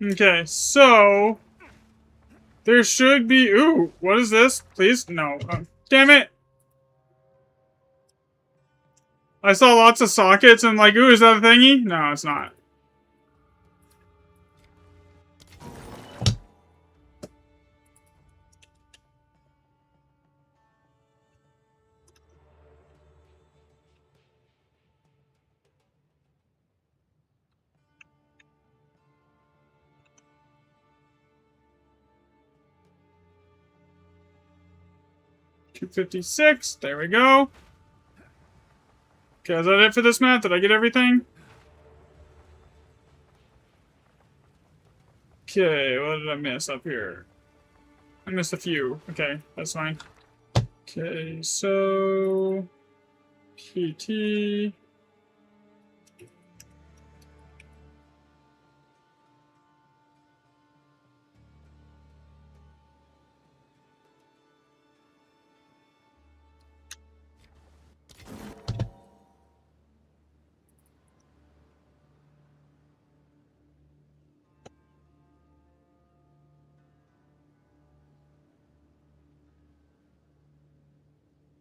Okay, so there should be. Ooh, what is this? Please, no. Damn it! I saw lots of sockets and like, ooh, is that a thingy? No, it's not. $256. There we go. Okay, is that it for this map? Did I get everything? Okay, what did I miss up here? I missed a few. Okay, that's fine. Okay, so PT.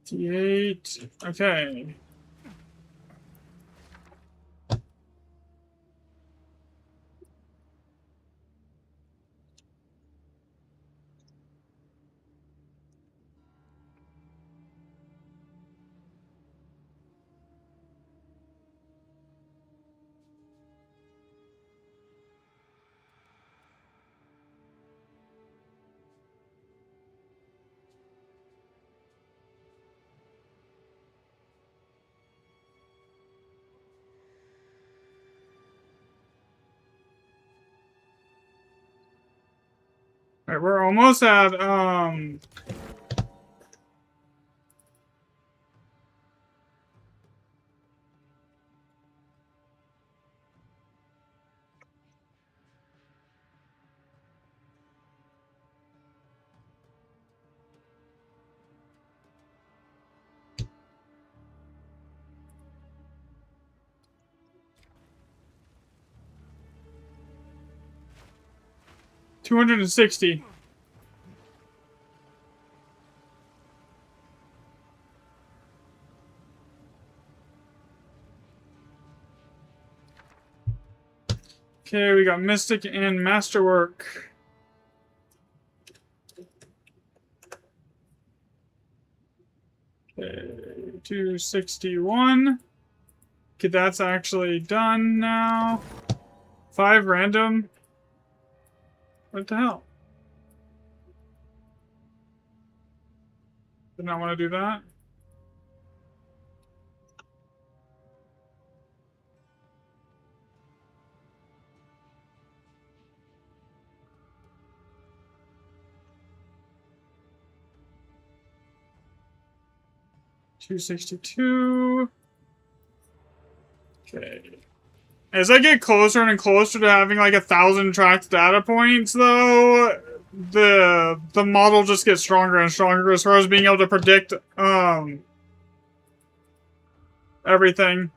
T8. Okay. Alright, we're almost at 260. Okay, we got Mystic and Masterwork. Okay, 261. Okay, that's actually done now. 5 random. What the hell? Did not want to do that. $262. Okay. As I get closer and closer to having like 1,000 tracked data points, though, the model just gets stronger and stronger as far as being able to predict everything.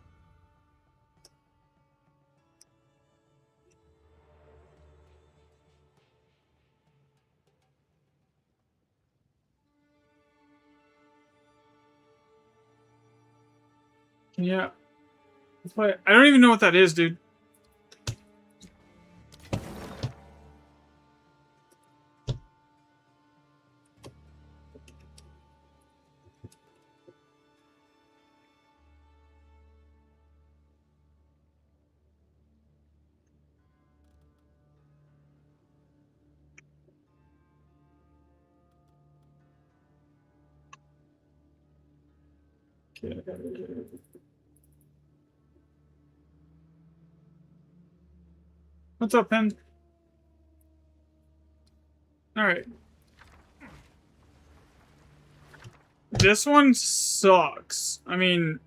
Yeah. I don't even know what that is, dude. Okay. What's up, Pen? Alright. This one sucks. I mean...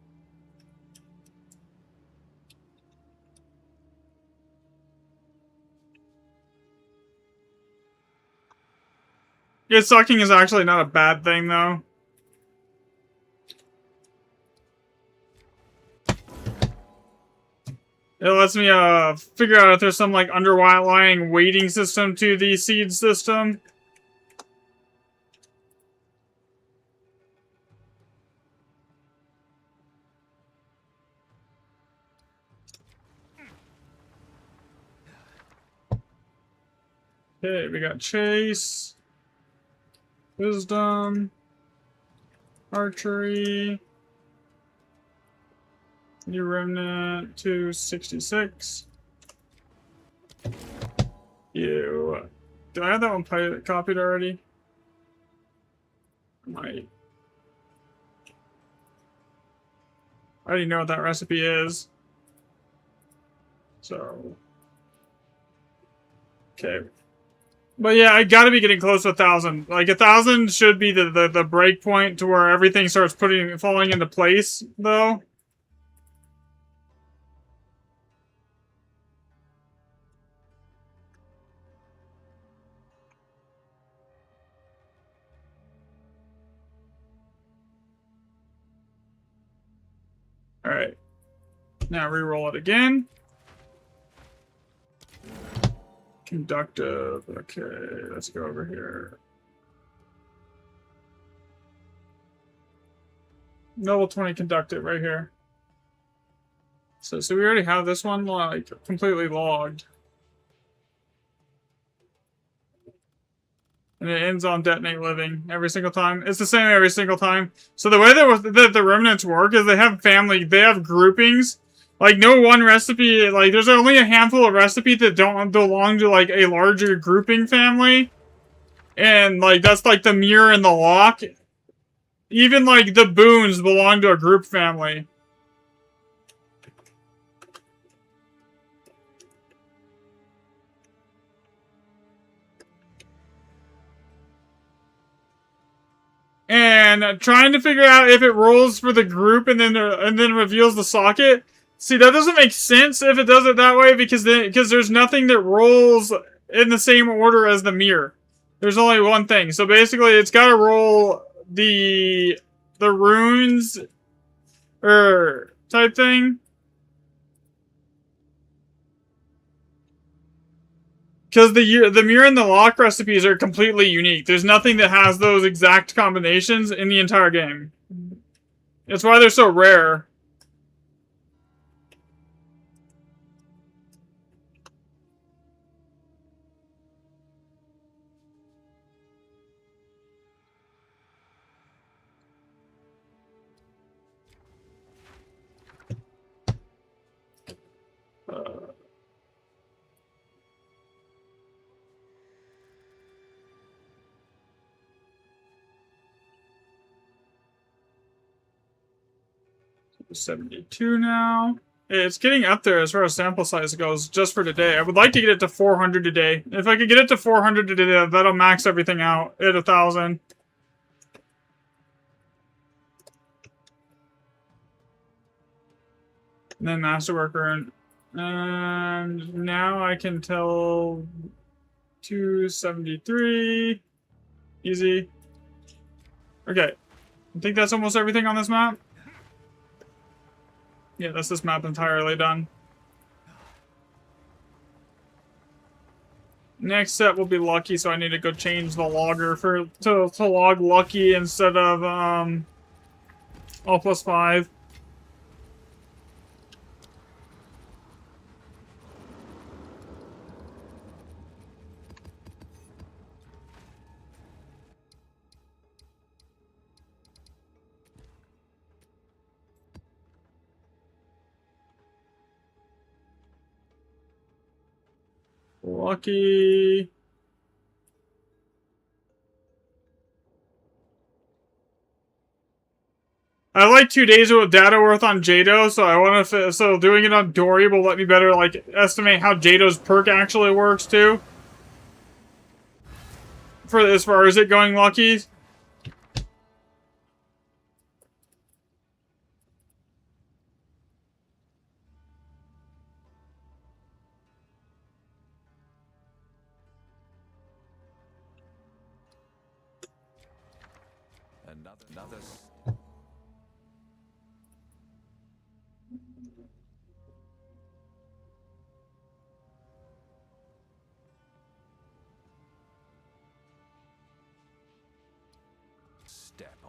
It sucking is actually not a bad thing, though. It lets me figure out if there's some like underlying weighting system to the seed system. Okay, we got Chase, Wisdom, Archery, New Remnant 266. You. Did I have that one copied already? Might. I already know what that recipe is. So. Okay. But yeah, I gotta be getting close to 1,000. Like 1,000 should be the break point to where everything starts falling into place, though. Alright. Now re-roll it again. Conductive. Okay, let's go over here. Level 20 conductive right here. So we already have this one like completely logged. And it ends on detonate living every single time. It's the same every single time. So the way that the remnants work is they have groupings. Like, no one recipe, like, there's only a handful of recipes that don't belong to, like, a larger grouping family. And, like, that's, like, the mirror and the lock. Even, like, the boons belong to a group family. And trying to figure out if it rolls for the group and then reveals the socket. See, that doesn't make sense if it does it that way because there's nothing that rolls in the same order as the mirror. There's only one thing. So basically, it's got to roll the runes or type thing. Because the mirror and the lock recipes are completely unique. There's nothing that has those exact combinations in the entire game. It's why they're so rare. Uh, 72 now. It's getting up there as far as sample size goes, just for today. I would like to get it to 400 today. If I could get it to 400 today, that'll max everything out at 1,000. And then Masterworker. And now I can tell 273. Easy. Okay. I think that's almost everything on this map. Yeah, that's this map entirely done. Next set will be Lucky, so I need to go change the logger to log Lucky instead of all +5. Lucky. I like 2 days of data worth on Jado, so I want to. So doing it on Dory will let me better like estimate how Jado's perk actually works too. For as far as it going Lucky. Another.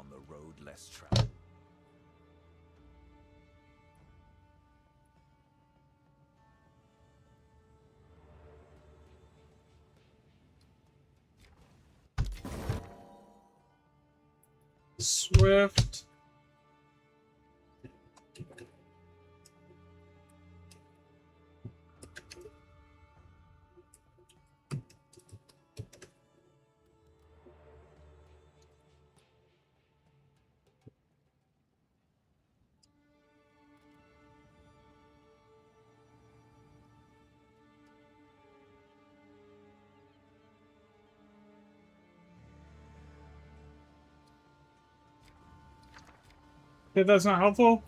on the road less traveled. Swift. If that's not helpful.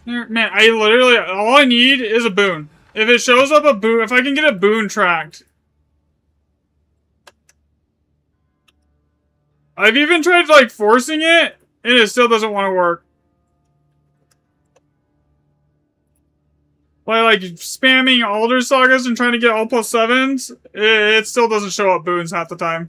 Man, I literally, all I need is a boon. If it shows up a boon, if I can get a boon tracked. I've even tried, like, forcing it, and it still doesn't want to work. Like spamming Alder Sagas and trying to get all +7s, it still doesn't show up boons half the time.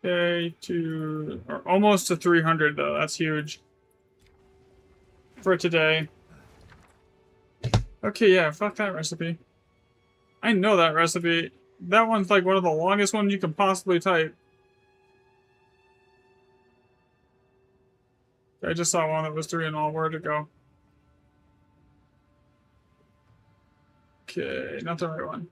Okay, almost to 300 though. That's huge for today. Okay, yeah, fuck that recipe. I know that recipe. That one's like one of the longest ones you can possibly type. I just saw one that was 3 and all. Where'd it go? Okay, not the right one.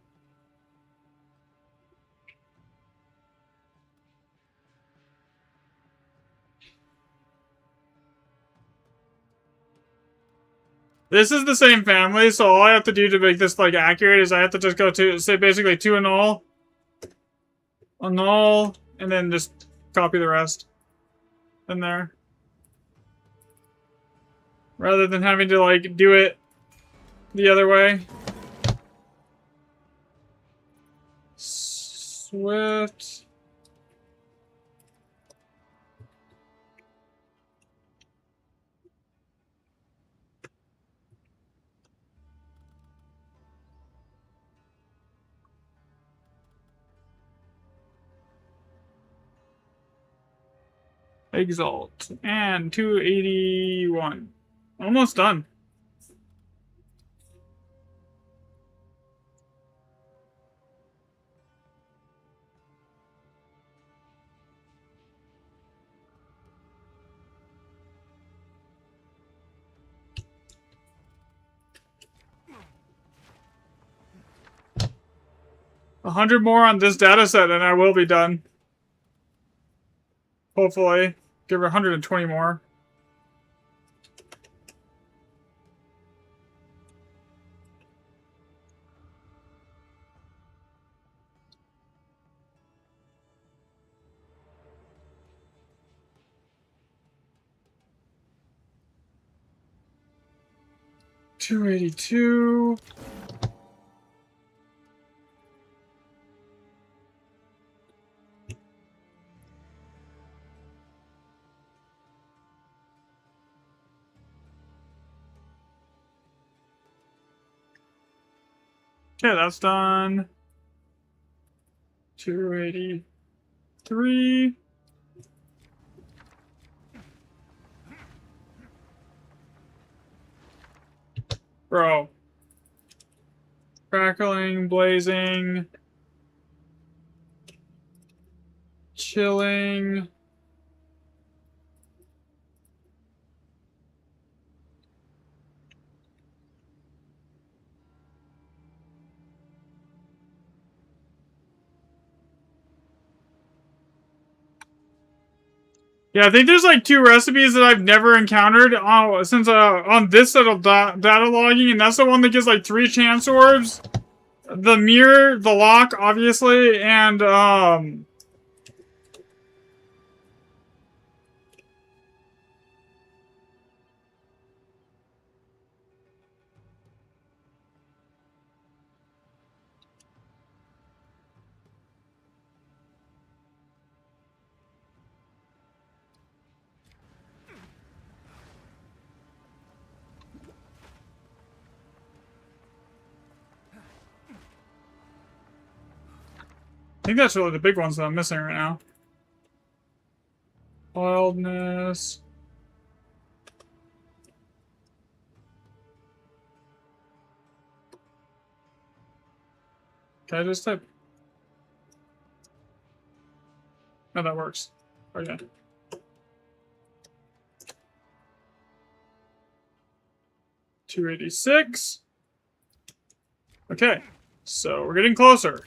This is the same family, so all I have to do to make this like accurate is I have to just go to say basically 2 and all, and then just copy the rest in there, rather than having to like do it the other way. Swift. Exalt. And 281. Almost done. A 100 more on this data set and I will be done. Hopefully. Give her 120 more. $282. Okay, that's done. 283. Bro. Crackling, blazing. Chilling. Yeah, I think there's like 2 recipes that I've never encountered since on this set of data logging, and that's the one that gives like 3 chance orbs, the mirror, the lock, obviously, and think that's really the big ones that I'm missing right now. Wildness. Can I just type? No, that works. Okay. $286. Okay, so we're getting closer.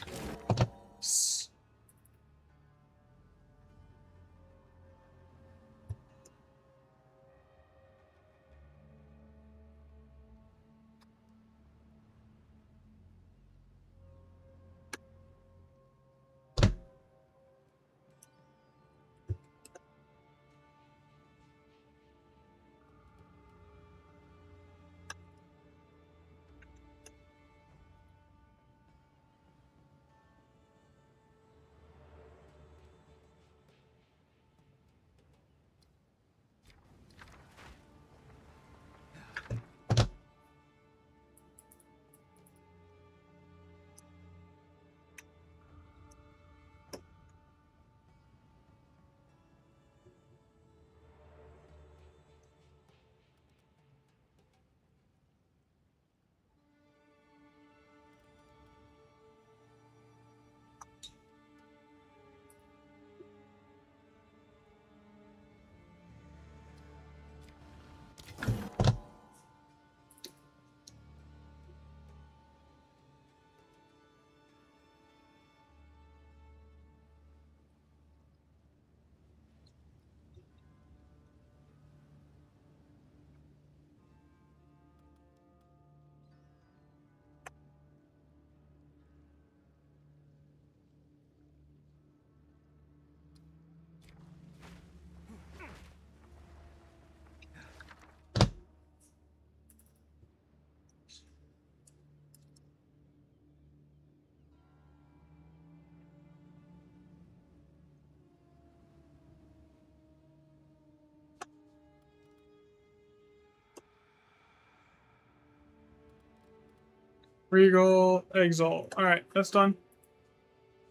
Regal, Exalt. Alright, that's done.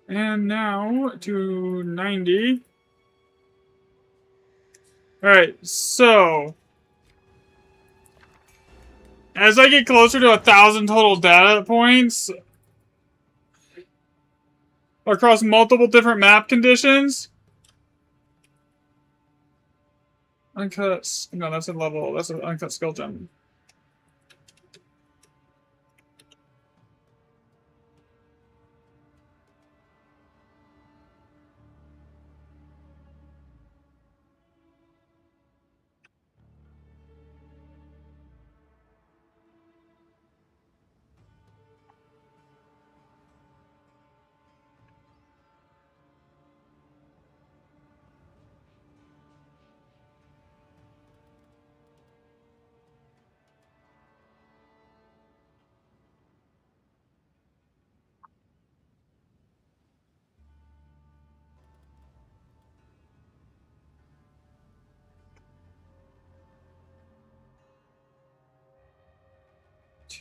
And now to 90. Alright, so as I get closer to 1,000 total data points across multiple different map conditions. Uncut. No, that's a level. That's an uncut skill gem.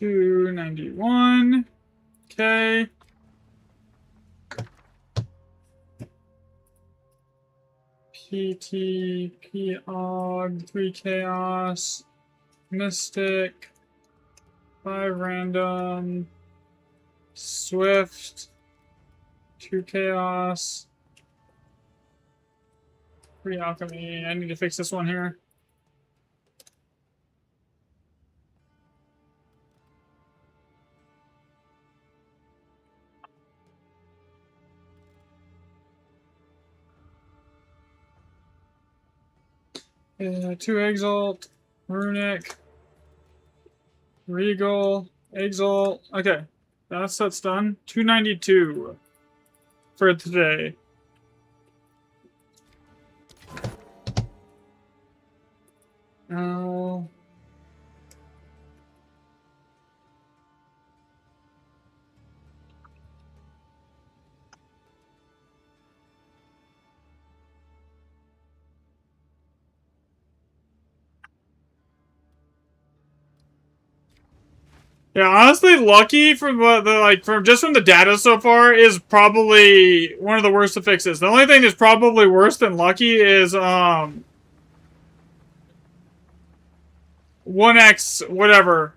$291. Okay. PT, P-Og, 3 Chaos, Mystic, 5 Random, Swift, 2 Chaos, 3 Alchemy. I need to fix this one here. Two Exalt, Runic, Regal, Exalt. Okay, that's done. 292 for today. Oh. Yeah, honestly, Lucky from from the data so far is probably one of the worst to fixes. The only thing that's probably worse than Lucky is 1x whatever.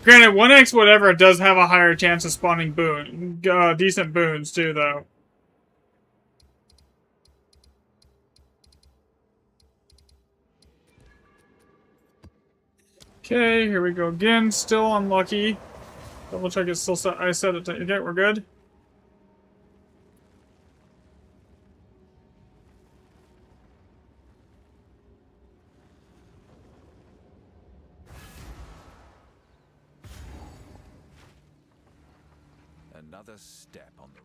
Granted, 1x whatever does have a higher chance of spawning decent boons too, though. Okay, here we go again. Still unlucky. Double check it's still set. I set it to. Okay, we're good. Another step on the...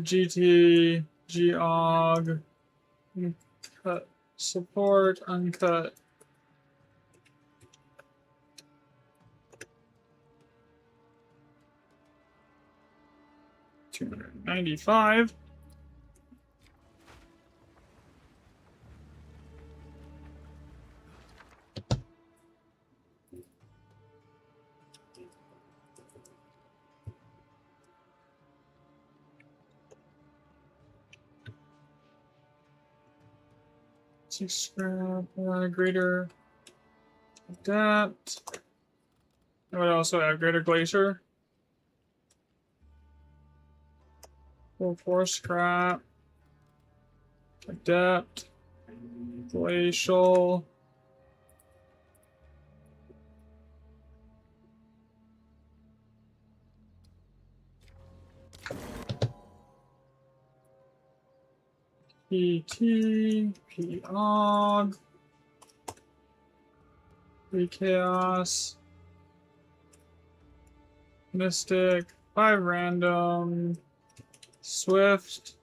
GT, GOG, cut, support, uncut. $295. Six scrap, greater adapt. I would also have greater glacier. 4 scrap. Adapt. Glacial. PT. POG. Chaos. Mystic. 5 random. Swift.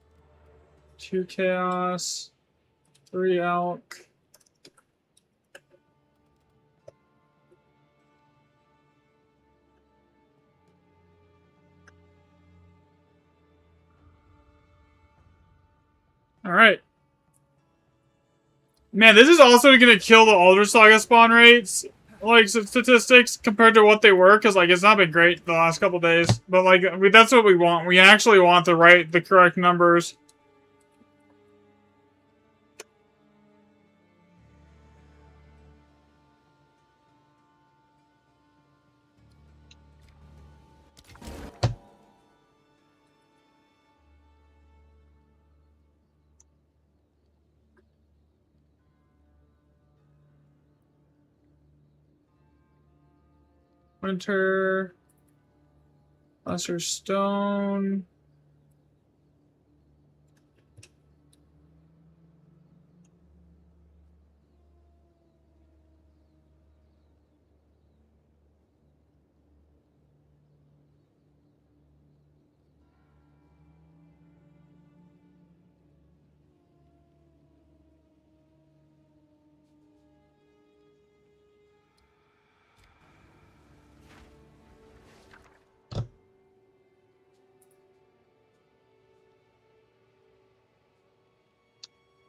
2 chaos. 3 elk. Alright. Man, this is also gonna kill the Alder Saga spawn rates, like, statistics compared to what they were, because, like, it's not been great the last couple days. But, like, that's what we want. We actually want the correct numbers. Winter. Lesser Stone.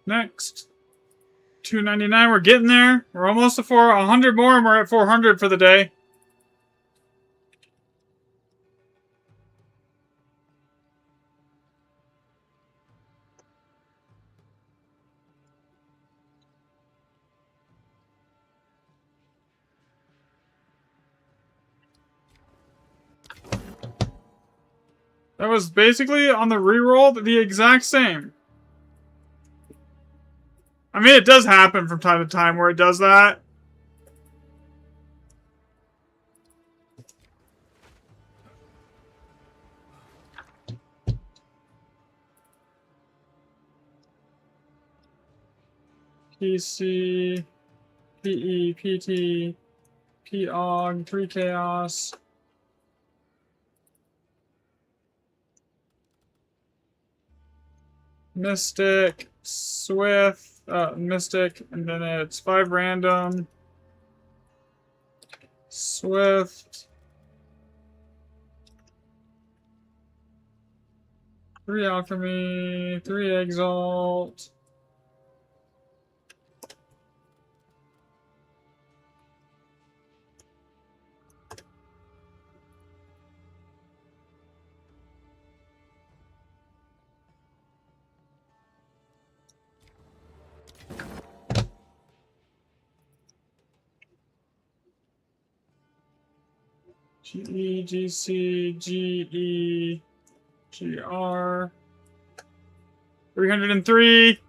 Next. 299, we're getting there. We're almost to 100 more, and we're at 400 for the day. That was basically on the reroll the exact same. I mean, it does happen from time to time where it does that. PC, PE, PT, P-Og, 3 Chaos. Mystic, Swift, Mystic, and then it's 5 random. Swift. 3 Alchemy, 3 Exalt. GE, GC, GE, GR. 303.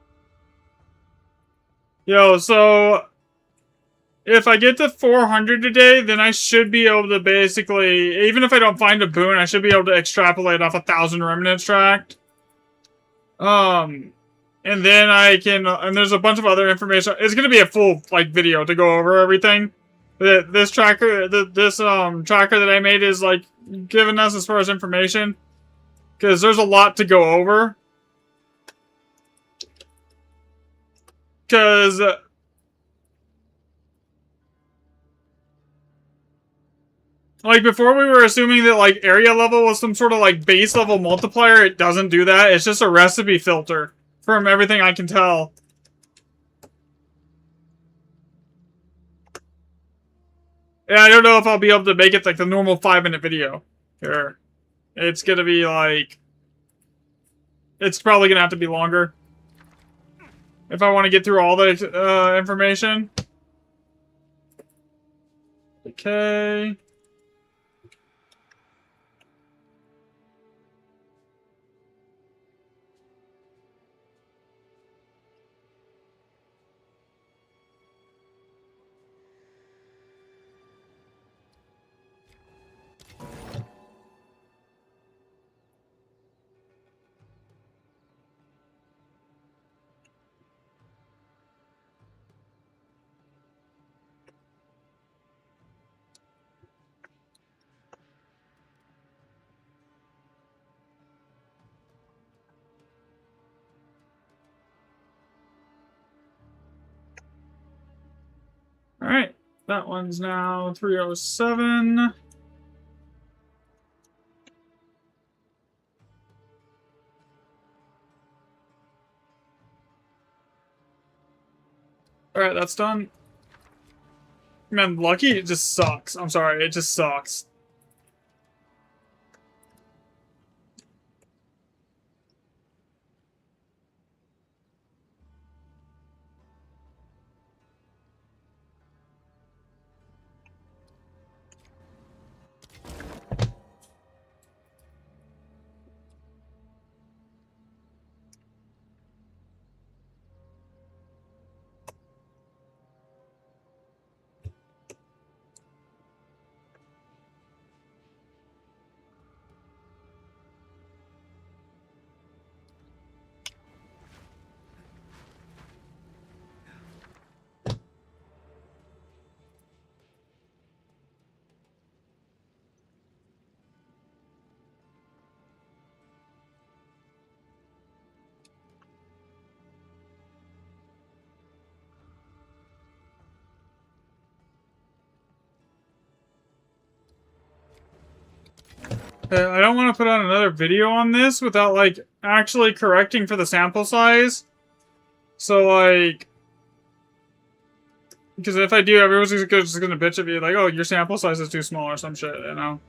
Yo, so if I get to 400 today, then I should be able to basically, even if I don't find a boon, I should be able to extrapolate off 1,000 remnants tracked. And then I can, and there's a bunch of other information. It's gonna be a full like video to go over everything. This tracker, this tracker that I made is like giving us as far as information, because there's a lot to go over. Because like before we were assuming that like area level was some sort of like base level multiplier. It doesn't do that. It's just a recipe filter from everything I can tell. Yeah, I don't know if I'll be able to make it like the normal 5-minute video here. It's gonna be like, it's probably gonna have to be longer if I want to get through all the information. Okay. Alright, that one's now 307. Alright, that's done. Man, Lucky, it just sucks. I'm sorry, it just sucks. I don't want to put out another video on this without, like, actually correcting for the sample size. So, like... Because if I do, everyone's just gonna bitch at me, like, oh, your sample size is too small or some shit, you know?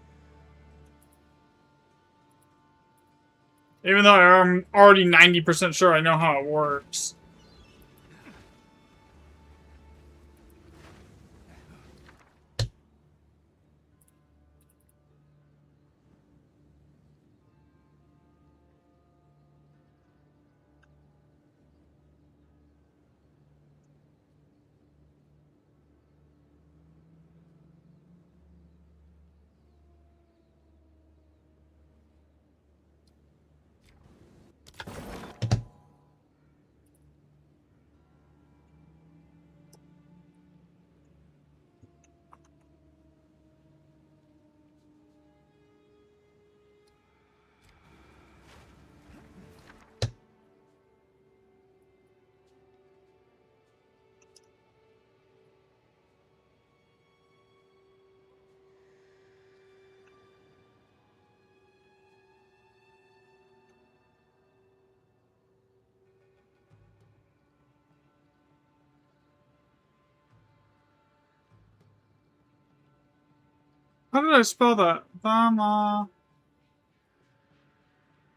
Even though I'm already 90% sure I know how it works. How did I spell that? Thama.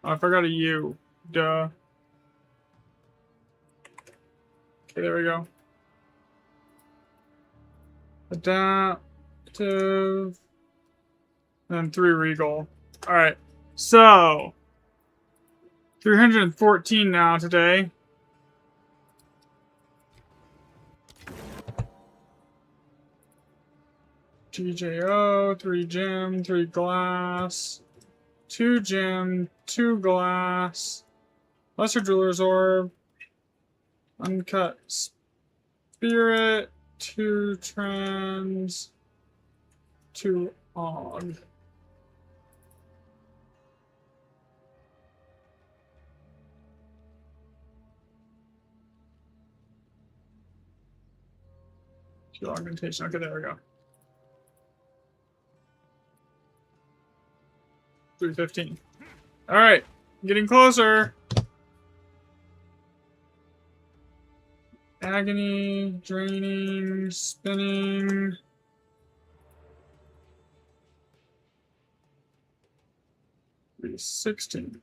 Oh, I forgot a U. Duh. Okay, there we go. Adaptive. And 3 Regal. Alright. So. 314 now today. TJO, 3 gem, 3 glass, 2 gem, 2 glass, Lesser Jeweler's Orb, Uncut Spirit, 2 trans, 2 og. Augmentation. Okay, there we go. 315. Alright, getting closer. Agony, draining, spinning. Be 16.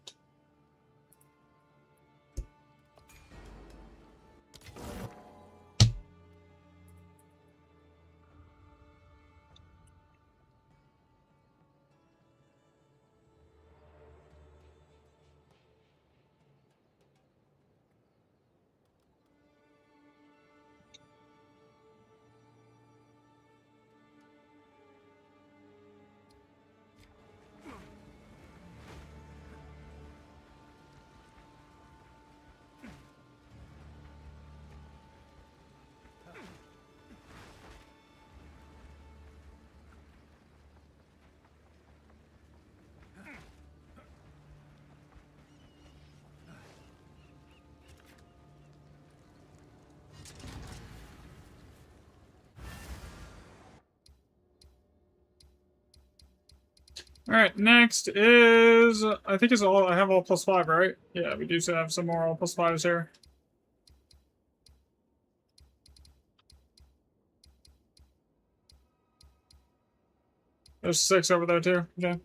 Alright, next is, I think it's all, I have all +5, right? Yeah, we do have some more all +5s here. There's 6 over there too, okay.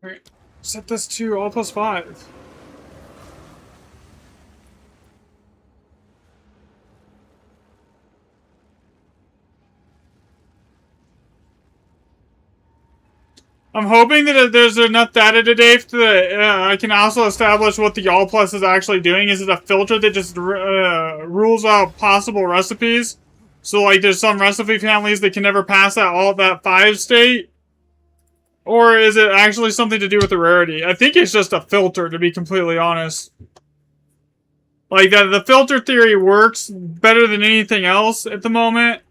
Alright, set this to all +5. I'm hoping that there's enough data today that I can also establish what the All Plus is actually doing. Is it a filter that just rules out possible recipes? So, like, there's some recipe families that can never pass that 5 state? Or is it actually something to do with the rarity? I think it's just a filter, to be completely honest. Like, the filter theory works better than anything else at the moment.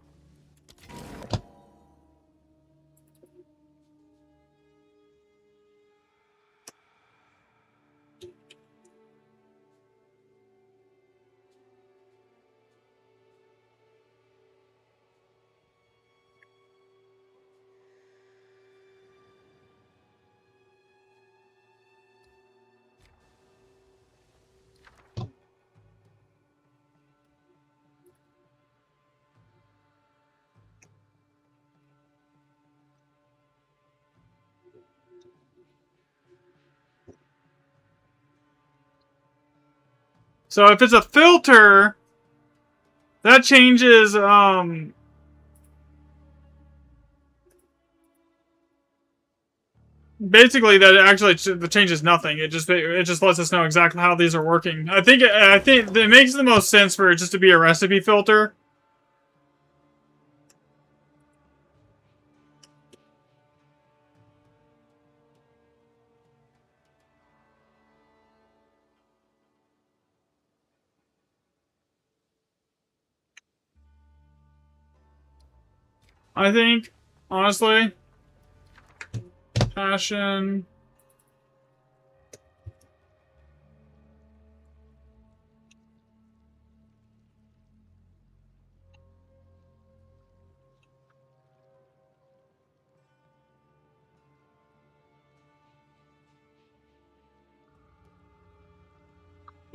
So if it's a filter, that changes, basically that actually changes nothing. It just lets us know exactly how these are working. I think it makes the most sense for it just to be a recipe filter. I think, honestly, passion.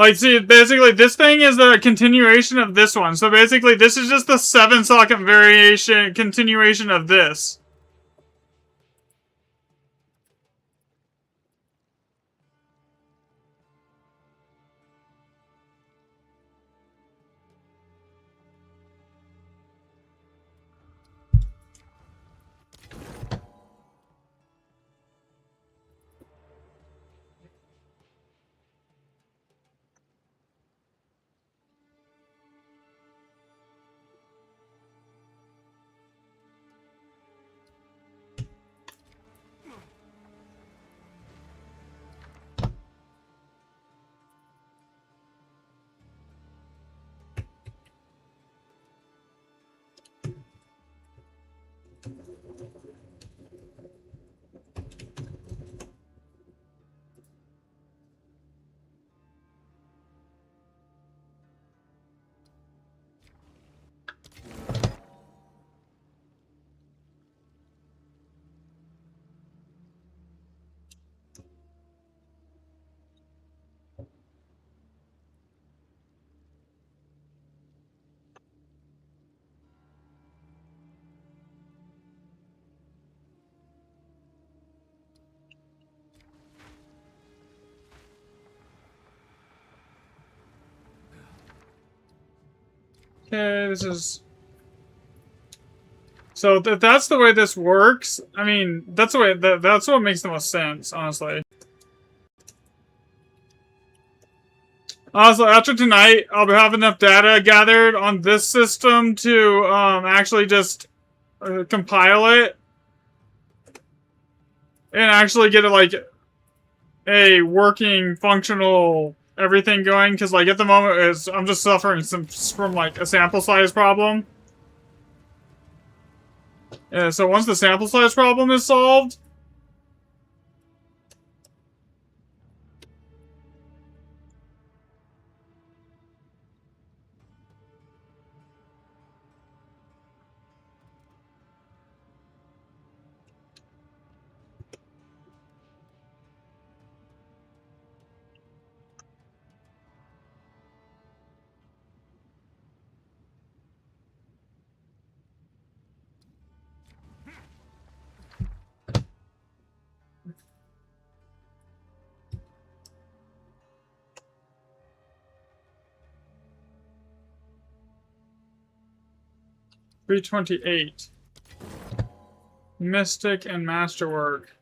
Like, see, basically, this thing is a continuation of this one. So basically, this is just the 7-socket variation, continuation of this. Okay, this is... So that's the way this works. I mean, that's the way that's what makes the most sense, honestly. Also, after tonight, I'll have enough data gathered on this system to actually just compile it and actually get like a working, functional everything going. Because like at the moment, I'm just suffering from like a sample size problem. Yeah, so once the sample size problem is solved, $328. Mystic and Masterwork.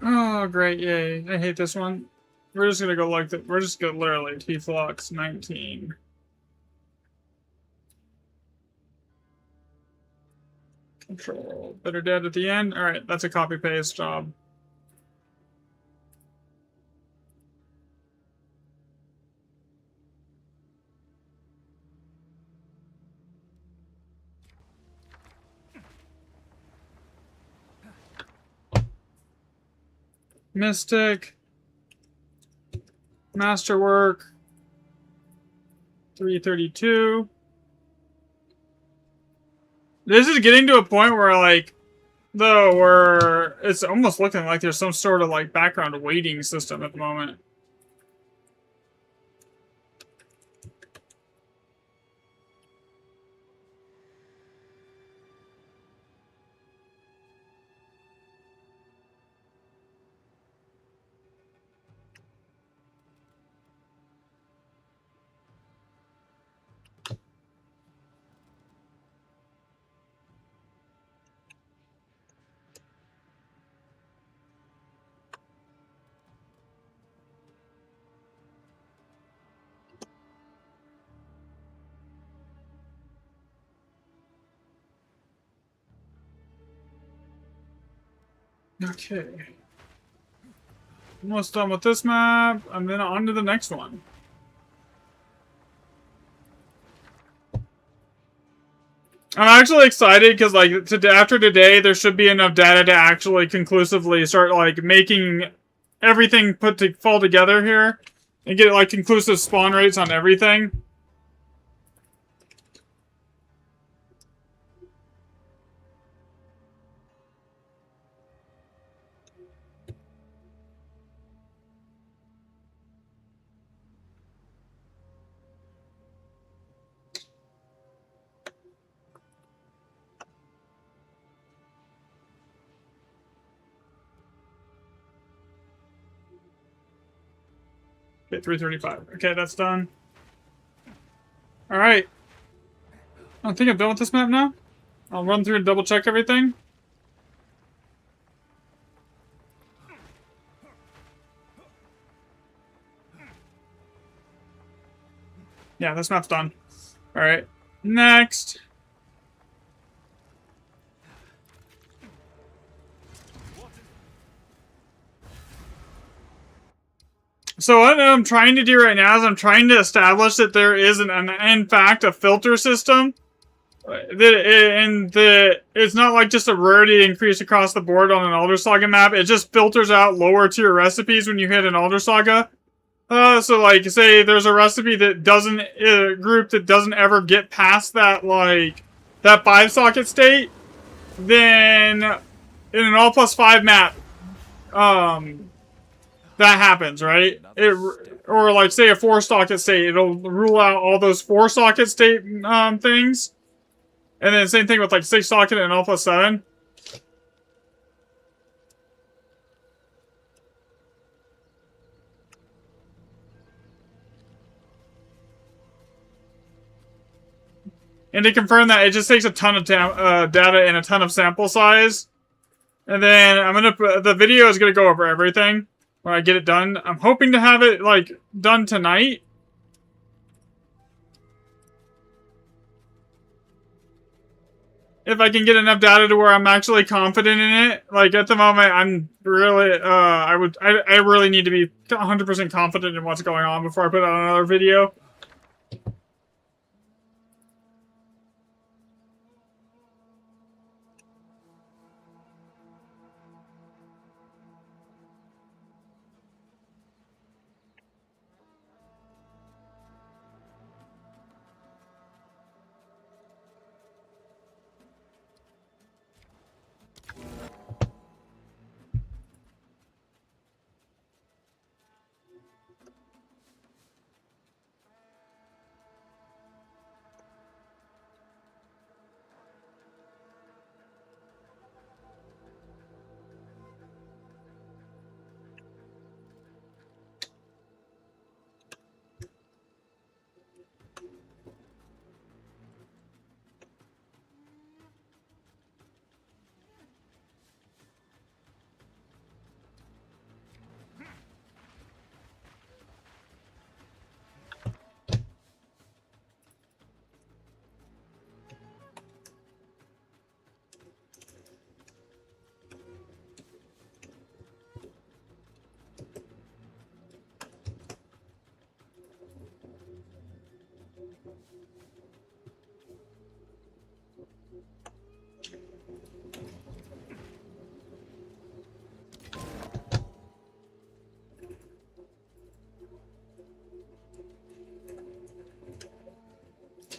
Oh, great, yay. I hate this one. We're just gonna go like that. We're just gonna literally T-Flux 19. Control. Better dead at the end. Alright, that's a copy-paste job. Mystic. Masterwork. 332. This is getting to a point where, like, though, where it's almost looking like there's some sort of, like, background waiting system at the moment. Okay. Almost done with this map, and then on to the next one. I'm actually excited because, like, after today, there should be enough data to actually conclusively start, like, making everything fall together here and get, like, conclusive spawn rates on everything. Okay, 335. Okay, that's done. Alright. I think I'm done with this map now. I'll run through and double check everything. Yeah, this map's done. Alright. Next. So what I'm trying to do right now is I'm trying to establish that there is, in fact, a filter system. It's not like just a rarity increase across the board on an Elder Saga map. It just filters out lower tier recipes when you hit an Elder Saga. So like, say there's a recipe that doesn't, group that doesn't ever get past that, like, that 5-socket state, then in an all plus 5 map, that happens, right? Or like, say a 4-socket state, it'll rule out all those 4-socket state, things. And then same thing with like 6-socket and all plus 7. And to confirm that, it just takes a ton of data and a ton of sample size. And then the video is gonna go over everything when I get it done. I'm hoping to have it, like, done tonight. If I can get enough data to where I'm actually confident in it. Like, at the moment, I'm really, I really need to be 100% confident in what's going on before I put out another video.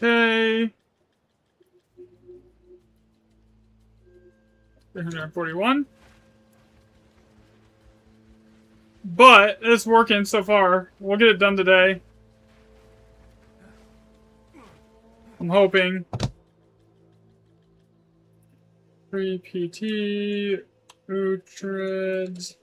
Okay. 341. But it's working so far. We'll get it done today. I'm hoping. 3 PT, Uhtred.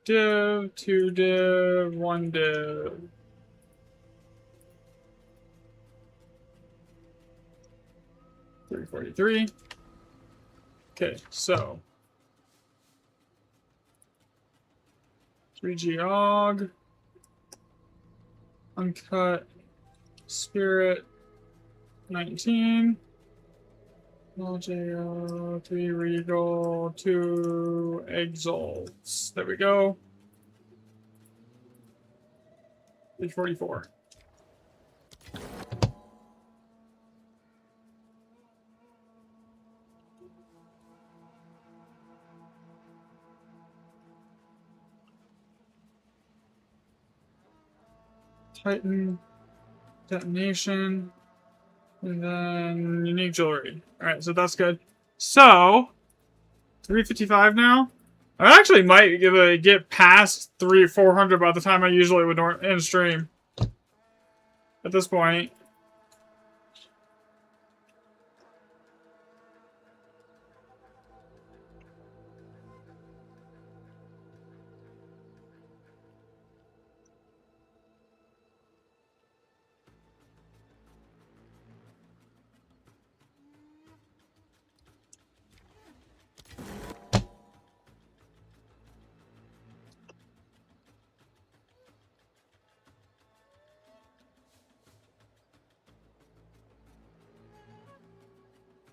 Div, 2 div, 1 div. $343. Okay, so 3G Og. Uncut. Spirit. 19. LJO. 3 Regal. 2 Exalts. There we go. 344. Titan, detonation, and then unique jewelry. Alright, so that's good. So, 355 now? I actually might get past 400 by the time I usually would end stream. At this point.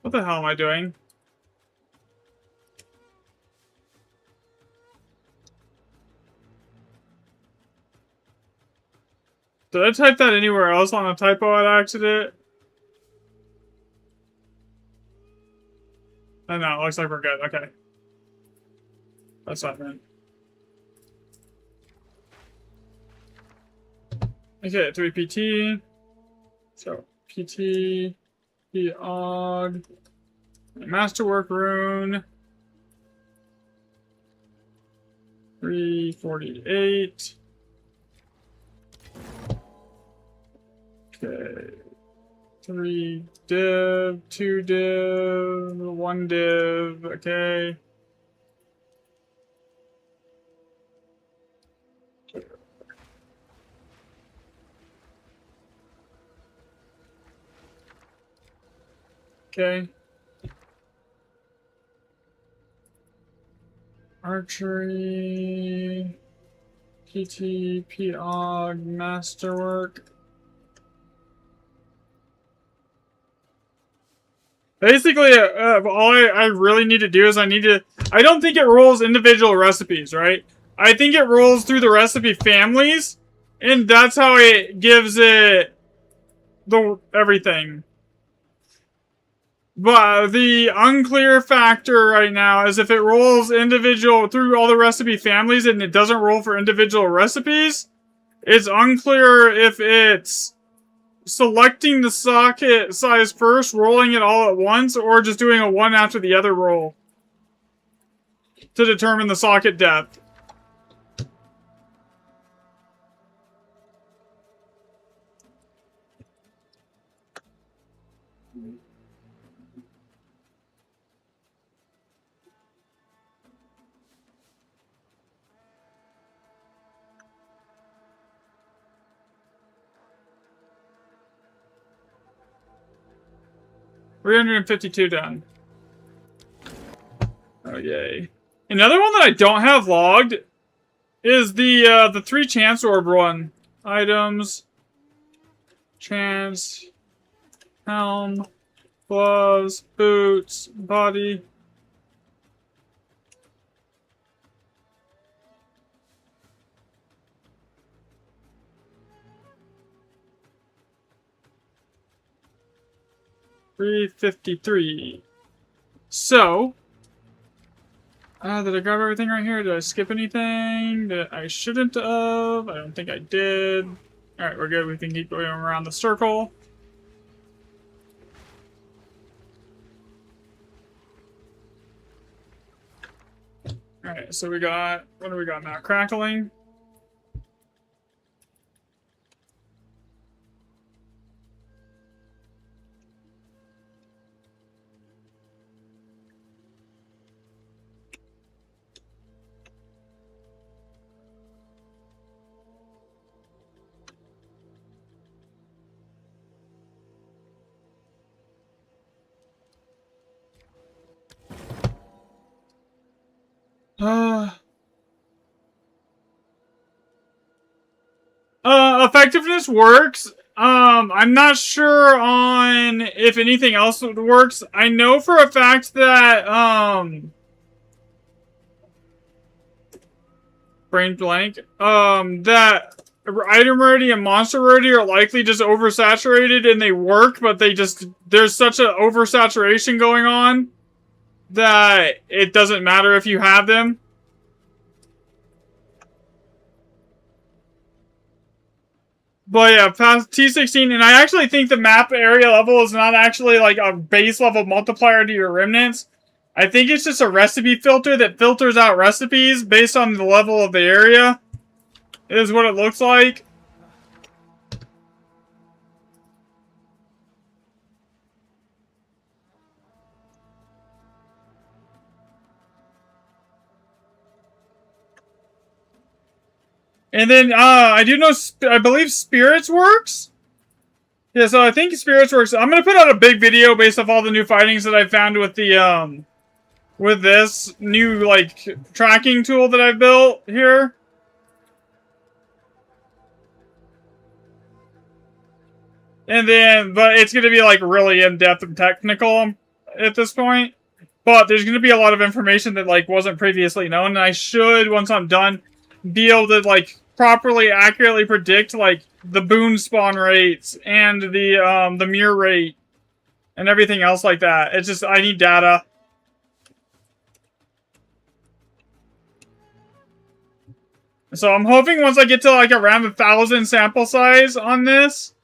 What the hell am I doing? Did I type that anywhere else on a typo at accident? Oh no, it looks like we're good. Okay. That's what I meant. Okay, 3 PT. So, PT, P-Og, Masterwork Rune, 348. Okay. 3 div, 2 div, 1 div, okay. Okay. Archery, PT, P-Og, Masterwork. Basically, all I really need to do is I don't think it rolls individual recipes, right? I think it rolls through the recipe families, and that's how it gives it everything. But the unclear factor right now is if it rolls individual through all the recipe families and it doesn't roll for individual recipes, it's unclear if it's selecting the socket size first, rolling it all at once, or just doing a one after the other roll to determine the socket depth. $352 done. Oh yay! Another one that I don't have logged is the 3 chance orb one. Items, chance, helm, gloves, boots, body. $353. So, did I grab everything right here? Did I skip anything that I shouldn't have? I don't think I did. Alright, we're good. We can keep going around the circle. Alright, so we got... What do we got now? Crackling. A effectiveness works. I'm not sure on if anything else works. I know for a fact that, brain blank, that item rarity and monster rarity are likely just oversaturated and they work, but there's such an oversaturation going on that it doesn't matter if you have them. But yeah, past T16, and I actually think the map area level is not actually like a base level multiplier to your remnants. I think it's just a recipe filter that filters out recipes based on the level of the area. Is what it looks like. And then, I do know, I believe Spirits works? Yeah, so I think Spirits works. I'm gonna put out a big video based off all the new findings that I found with the, with this new, like, tracking tool that I built here. And then, but it's gonna be, like, really in-depth and technical at this point. But there's gonna be a lot of information that, like, wasn't previously known, and I should, once I'm done, be able to, like, properly, accurately predict, like, the boon spawn rates and the mirror rate and everything else like that. It's just, I need data. So I'm hoping once I get to, like, around 1,000 sample size on this,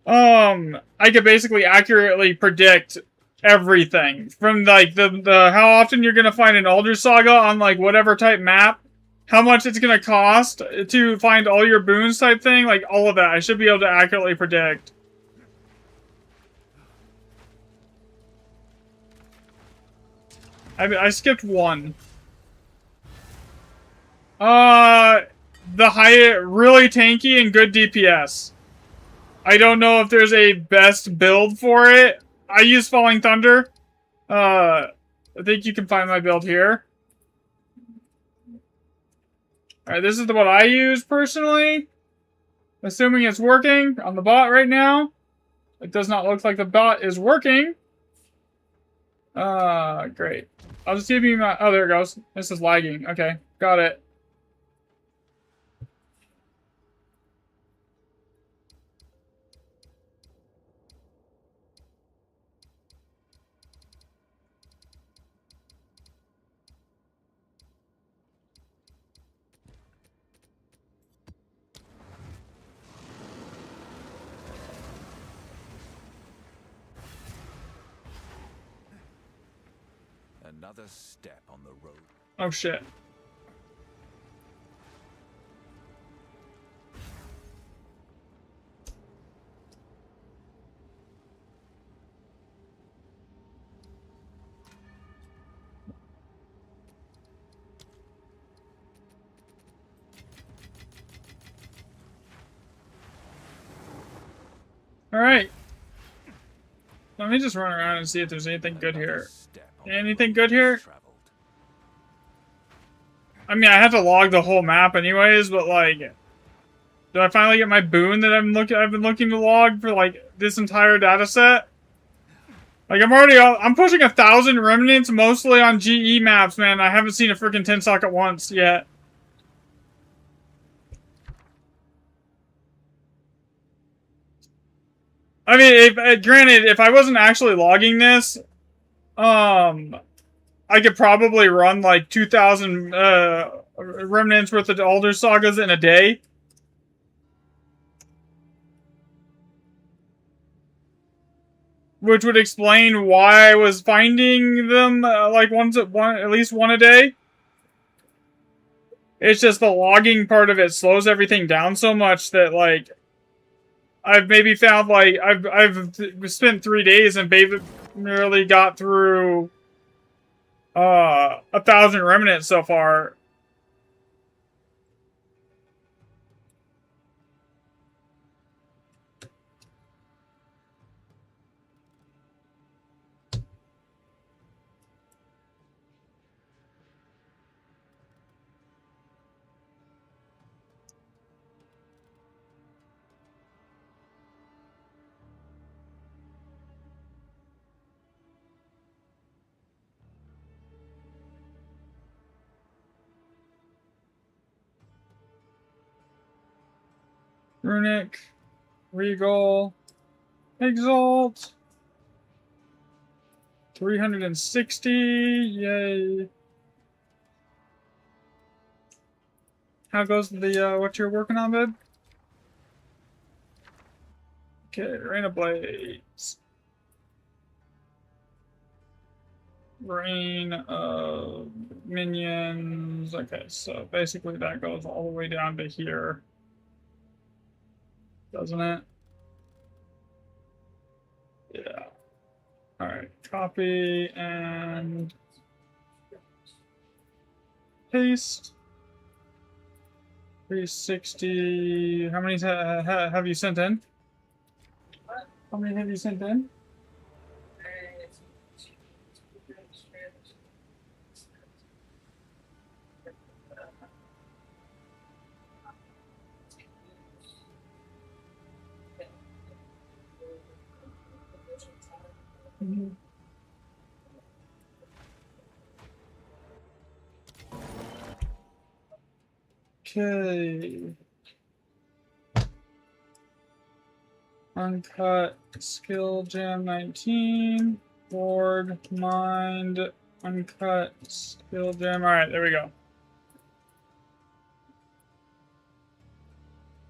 I could basically accurately predict everything. From, like, the how often you're gonna find an Alder Saga on, like, whatever type map, how much it's gonna cost to find all your boons type thing, like, all of that. I should be able to accurately predict. I skipped one. The high, really tanky and good DPS. I don't know if there's a best build for it. I use Falling Thunder. I think you can find my build here. Alright, this is what I use personally. Assuming it's working on the bot right now. It does not look like the bot is working. Great. I'll just give you my... Oh, there it goes. This is lagging. Okay, got it. Another step on the road. Oh, shit. Alright. Let me just run around and see if there's anything good here. Anything good here? I mean, I have to log the whole map anyways, but like... Did I finally get my boon that I've been looking to log for like this entire data set? Like I'm pushing 1,000 remnants mostly on GE maps, man. I haven't seen a freaking 10 socket once yet. I mean, granted, if I wasn't actually logging this, I could probably run like 2,000 remnants worth of Alder Sagas in a day. Which would explain why I was finding them like at least one a day. It's just the logging part of it slows everything down so much that like I've maybe found like I've spent 3 days and barely got through 1,000 remnants so far. Runic, Regal, Exalt. 360, yay. How goes the, what you're working on, babe? Okay, Rain of Blades. Rain of Minions. Okay, so basically that goes all the way down to here. Doesn't it? Yeah. Alright, copy and paste. 360. How many have you sent in? How many have you sent in? Okay. Uncut skill jam 19. Board mind. Uncut skill jam. Alright, there we go.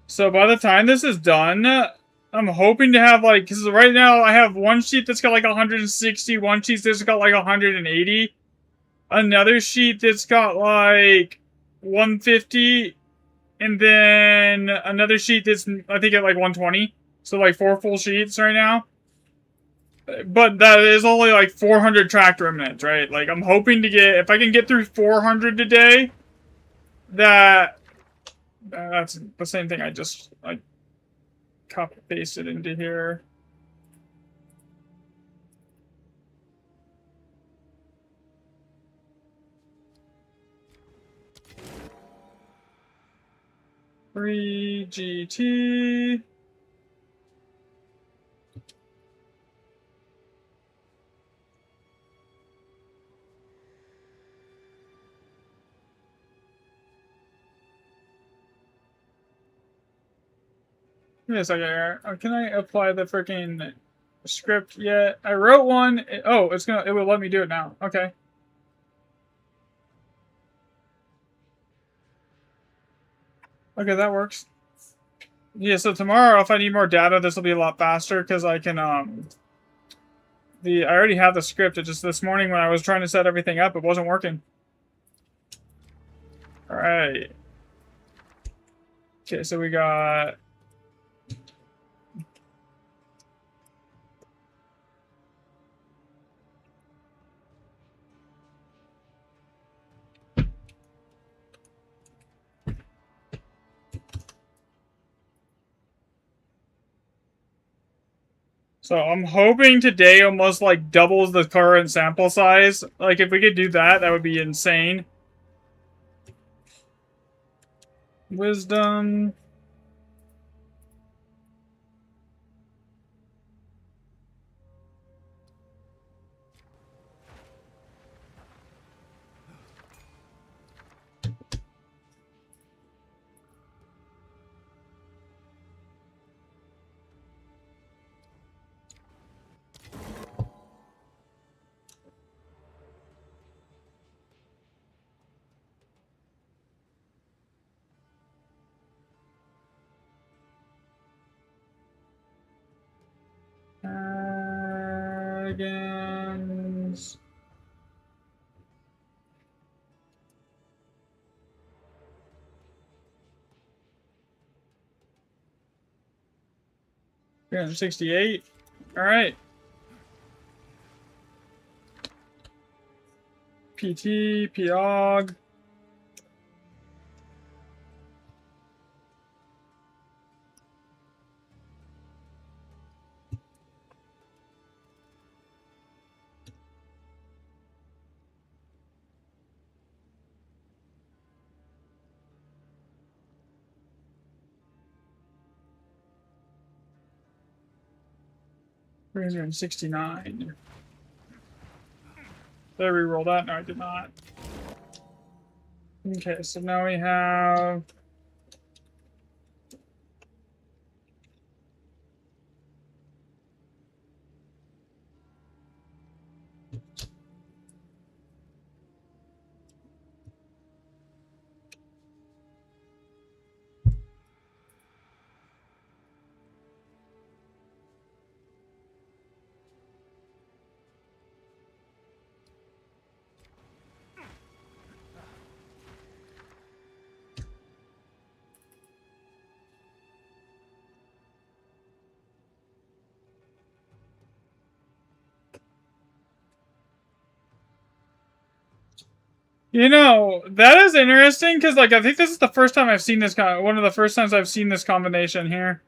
So by the time this is done, I'm hoping to have like, because right now I have one sheet that's got like 160, one sheet that's got like 180, another sheet that's got like 150, and then another sheet that's, I think, at like 120. So like 4 full sheets right now. But that is only like 400 tracked remnants, right? Like I'm hoping to get, if I can get through 400 today, that's the same thing I just like copy pasted into here. Free GT. Give me a second here. Can I apply the freaking script yet? I wrote one. It will let me do it now. Okay. Okay, that works. Yeah, so tomorrow, if I need more data, this will be a lot faster because I can, I already have the script. It just this morning when I was trying to set everything up, it wasn't working. Alright. Okay, so we got... So I'm hoping today almost like doubles the current sample size. Like if we could do that, that would be insane. Wisdom. Dragons. $368. All right. PT, Piog. $369. Did I re-roll that? No, I did not. Okay, so now we have You know, that is interesting because, like, I think this is the first time I've seen this one of the first times I've seen this combination here.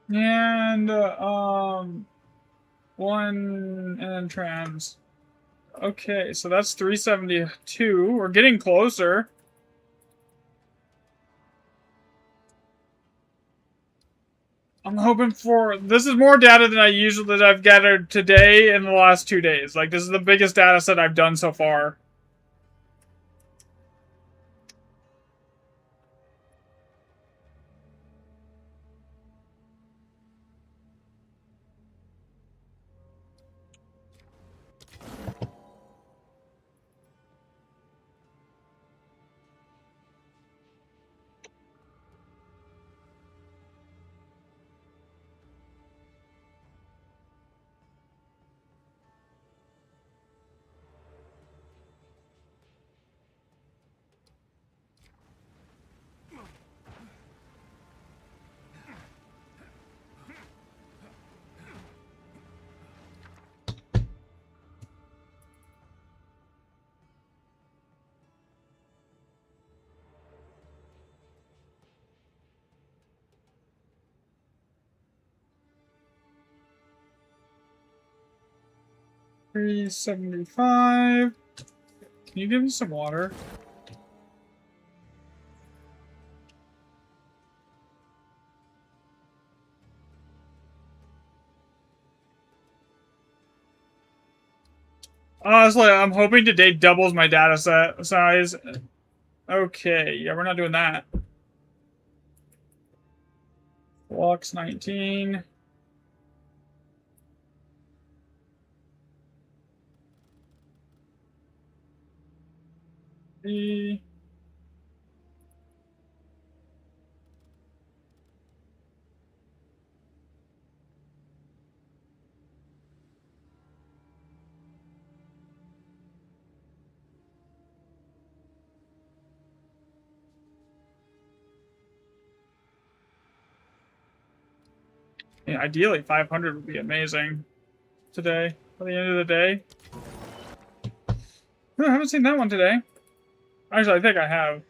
And, one and trans. Okay, so that's 372. We're getting closer. I'm hoping for this is more data than I've gathered today in the last 2 days. Like, this is the biggest data set I've done so far. $375. Can you give me some water? Honestly, I'm hoping today doubles my data set size. Okay, yeah, we're not doing that. Flux 19. The yeah, ideally 500 would be amazing today. By the end of the day. I haven't seen that one today. Actually, I think I have.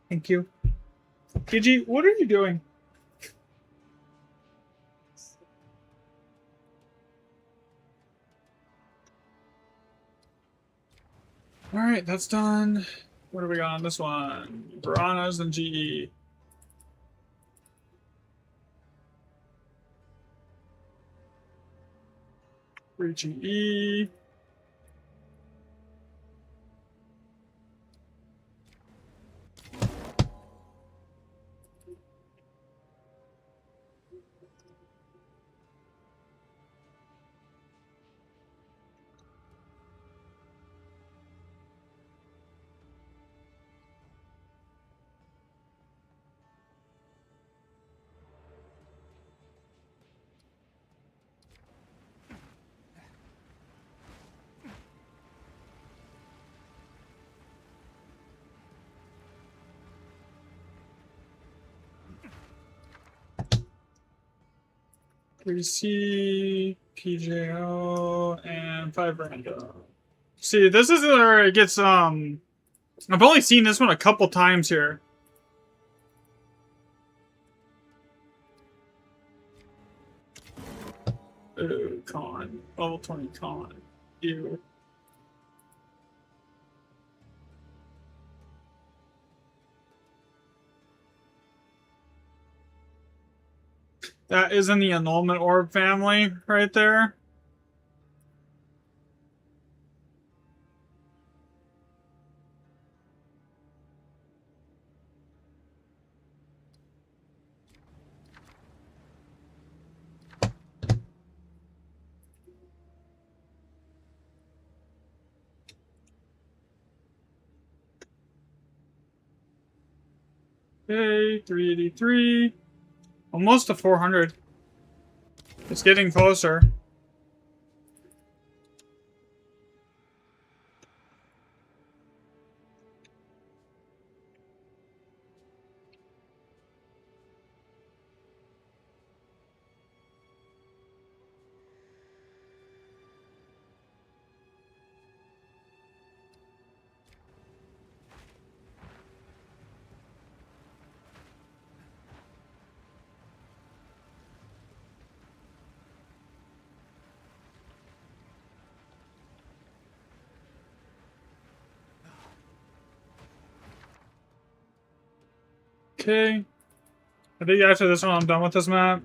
Thank you. Gigi, what are you doing? Alright, that's done. What do we got on this one? Piranhas and GE. Free GE. C, PJO, and 5 random. See, this is where it gets, I've only seen this one a couple times here. Ooh, con. Level 20 con. Ew. That is in the annulment orb family right there. Okay, 383. Almost to 400. It's getting closer. Okay. I think after this one, I'm done with this map.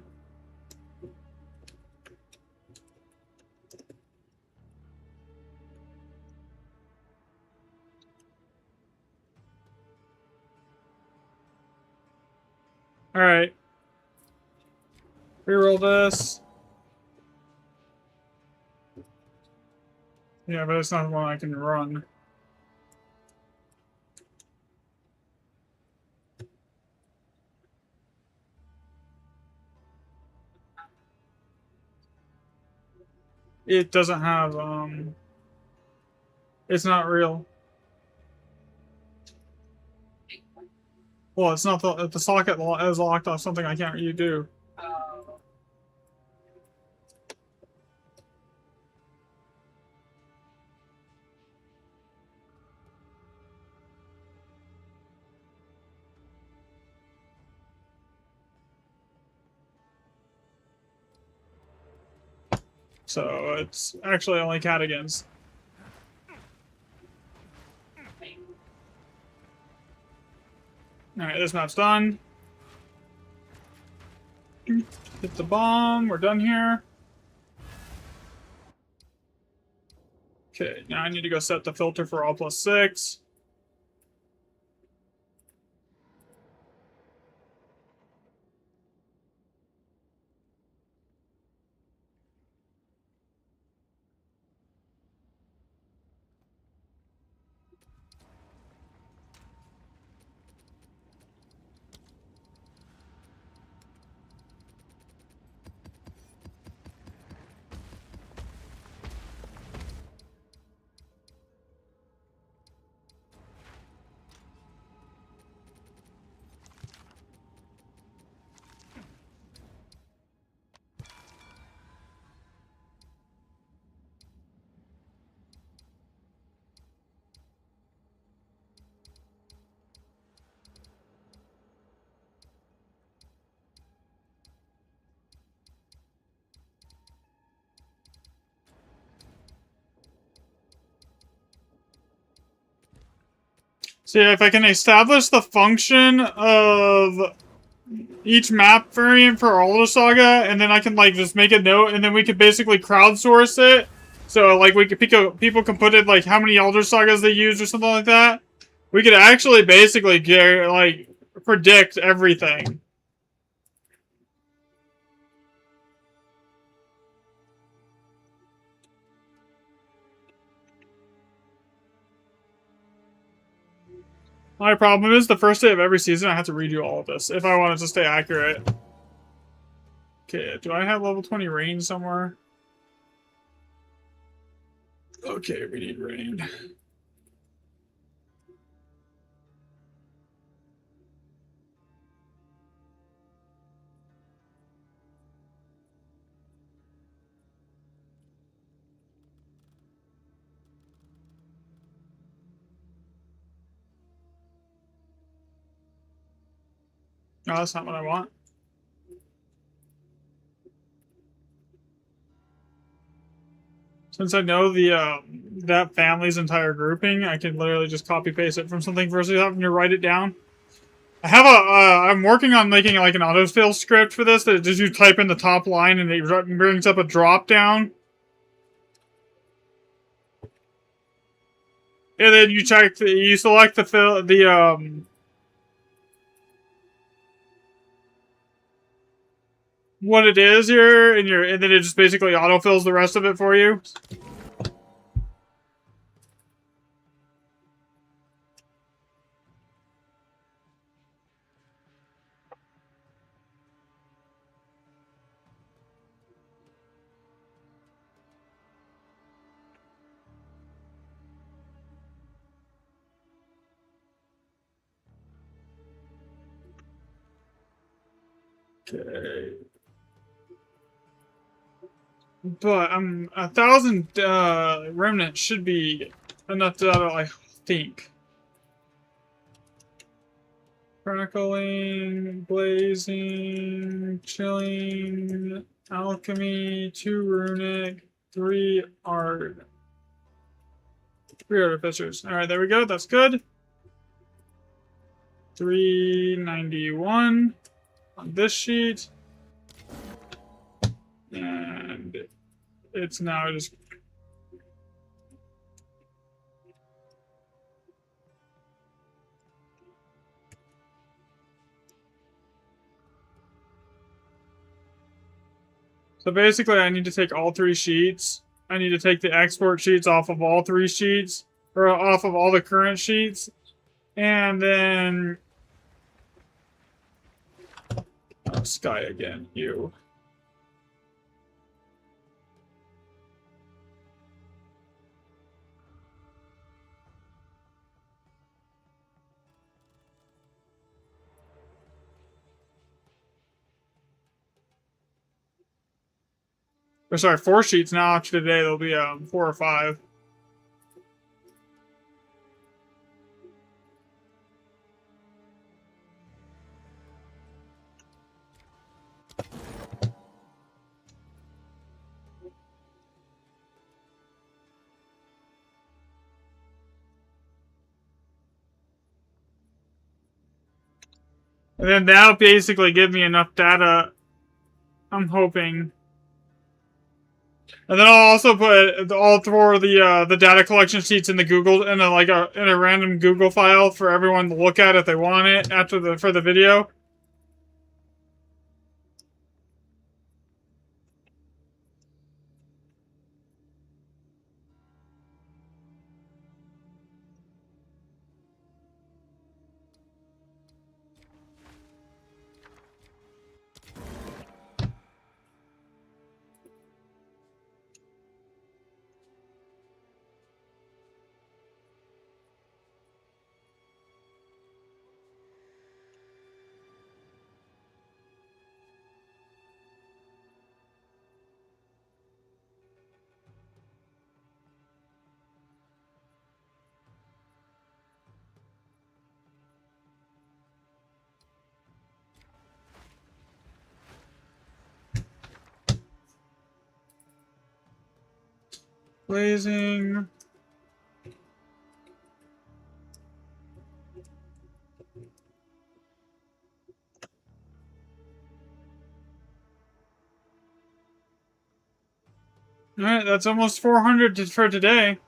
Alright. Reroll this. Yeah, but it's not one I can run. It doesn't have, it's not real. Well, it's not the socket is locked off something I can't really do. So it's actually only Cadogan's. Alright, this map's done. Hit the bomb, we're done here. Okay, now I need to go set the filter for all +6. So yeah, if I can establish the function of each map variant for Alder Saga, and then I can like just make a note, and then we could basically crowdsource it. So like we could people can put it like how many Elder Sagas they use or something like that. We could actually basically get like predict everything. My problem is the first day of every season I have to redo all of this if I want it to stay accurate. Okay, do I have level 20 range somewhere? Okay, we need rain. No, that's not what I want. Since I know the that family's entire grouping, I can literally just copy paste it from something versus having to write it down. I have I'm working on making like an autofill script for this that just you type in the top line and it brings up a drop down. And then you you select what it is here, and then it just basically autofills the rest of it for you. Okay. But 1,000 remnants should be enough data, I think. Crackling, blazing, chilling, alchemy, 2 runic, 3 art. 3 artificers. Alright, there we go. That's good. 391 on this sheet. And it's now just... So basically I need to take all 3 sheets. I need to take the export sheets off of all 3 sheets. Or off of all the current sheets. And then... Oh, Sky again, you. Or sorry, 4 sheets now. After today, there'll be 4 or 5. And then that'll basically give me enough data, I'm hoping. And then I'll also put all 4 of the data collection sheets in the Google in a random Google file for everyone to look at if they want it for the video. Blazing. Alright, that's almost 400 for today.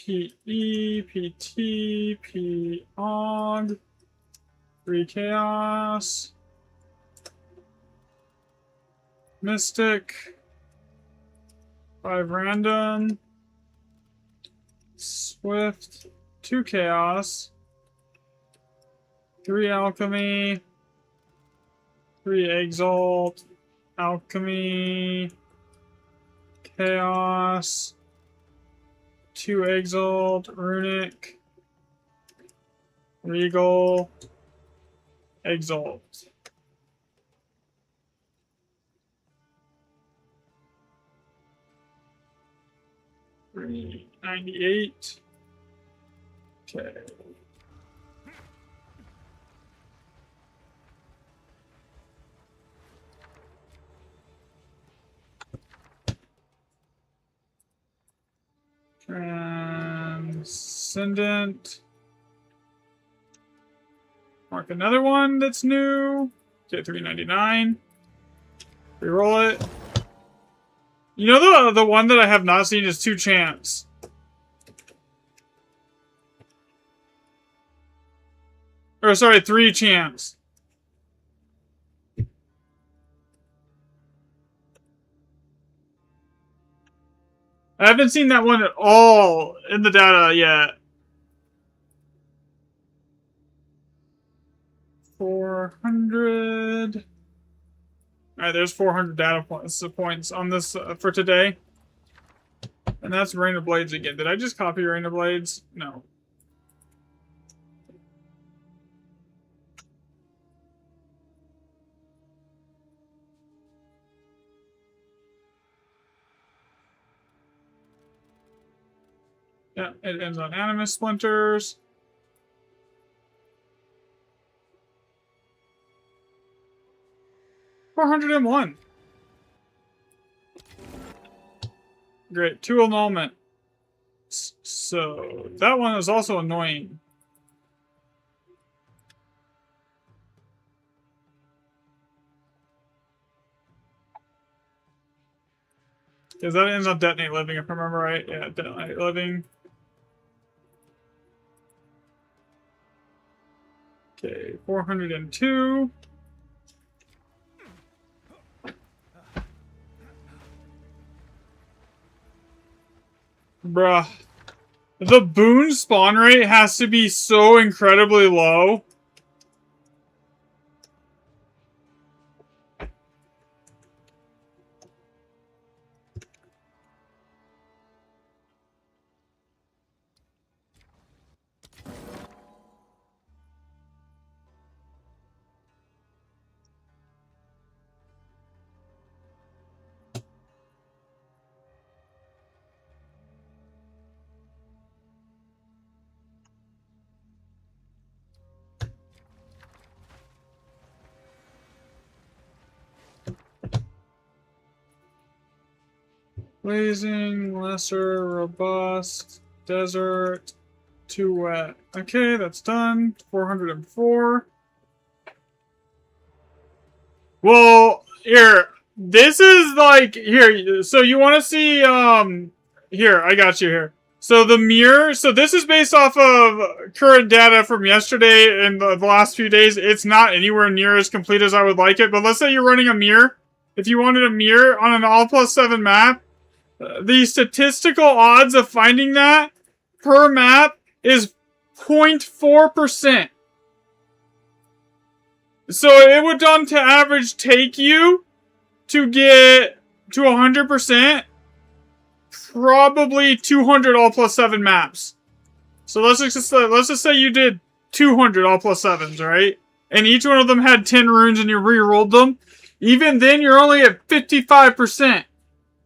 PE, PT, POG, 3 Chaos, Mystic, 5 Random, Swift, 2 Chaos, 3 Alchemy, 3 Exalt, Alchemy, Chaos, 2 Exalt, Runic, Regal, Exalt. 398. Okay. Transcendent. Mark another one that's new. Get 399. Reroll it. You know the one that I have not seen is 2 chance. Or sorry, 3 chance. I haven't seen that one at all in the data yet. 400. Alright, there's 400 data points on this for today. And that's Rain of Blades again. Did I just copy Rain of Blades? No. Yeah, it ends on Animus Splinters. $401. Great, 2 annulment. So that one is also annoying. Because that ends on Detonate Living, if I remember right. Yeah, Detonate Living. Okay, 402. Bruh. The boon spawn rate has to be so incredibly low. Blazing, lesser, robust, desert, too wet. Okay, that's done. 404. Well, here. This is like, here, so you want to see, here, I got you here. So the mirror, so this is based off of current data from yesterday and the last few days. It's not anywhere near as complete as I would like it, but let's say you're running a mirror. If you wanted a mirror on an all+7 map, the statistical odds of finding that per map is 0.4%. So it would on to average take you to get to 100%, probably 200 all+7 maps. So let's just say you did 200 all+7s, right? And each one of them had 10 runes and you re-rolled them. Even then, you're only at 55%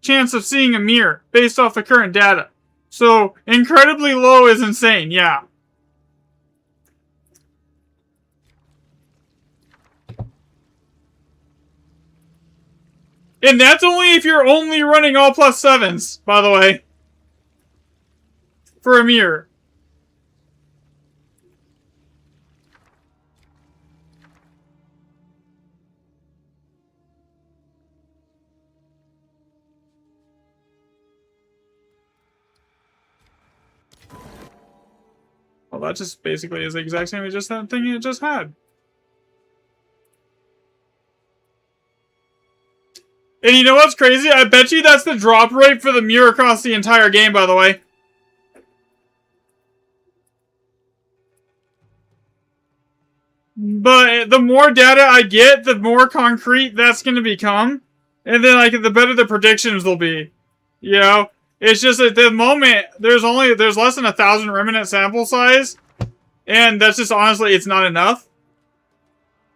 chance of seeing a mirror based off the current data. So incredibly low is insane, yeah. And that's only if you're only running all+7s, by the way. For a mirror. Well, that just basically is the exact same as just that thing it just had. And you know what's crazy? I bet you that's the drop rate for the mirror across the entire game, by the way. But the more data I get, the more concrete that's going to become. And then, like, the better the predictions will be. You know? It's just at the moment, there's less than 1,000 remnant sample size. And that's just, honestly, it's not enough.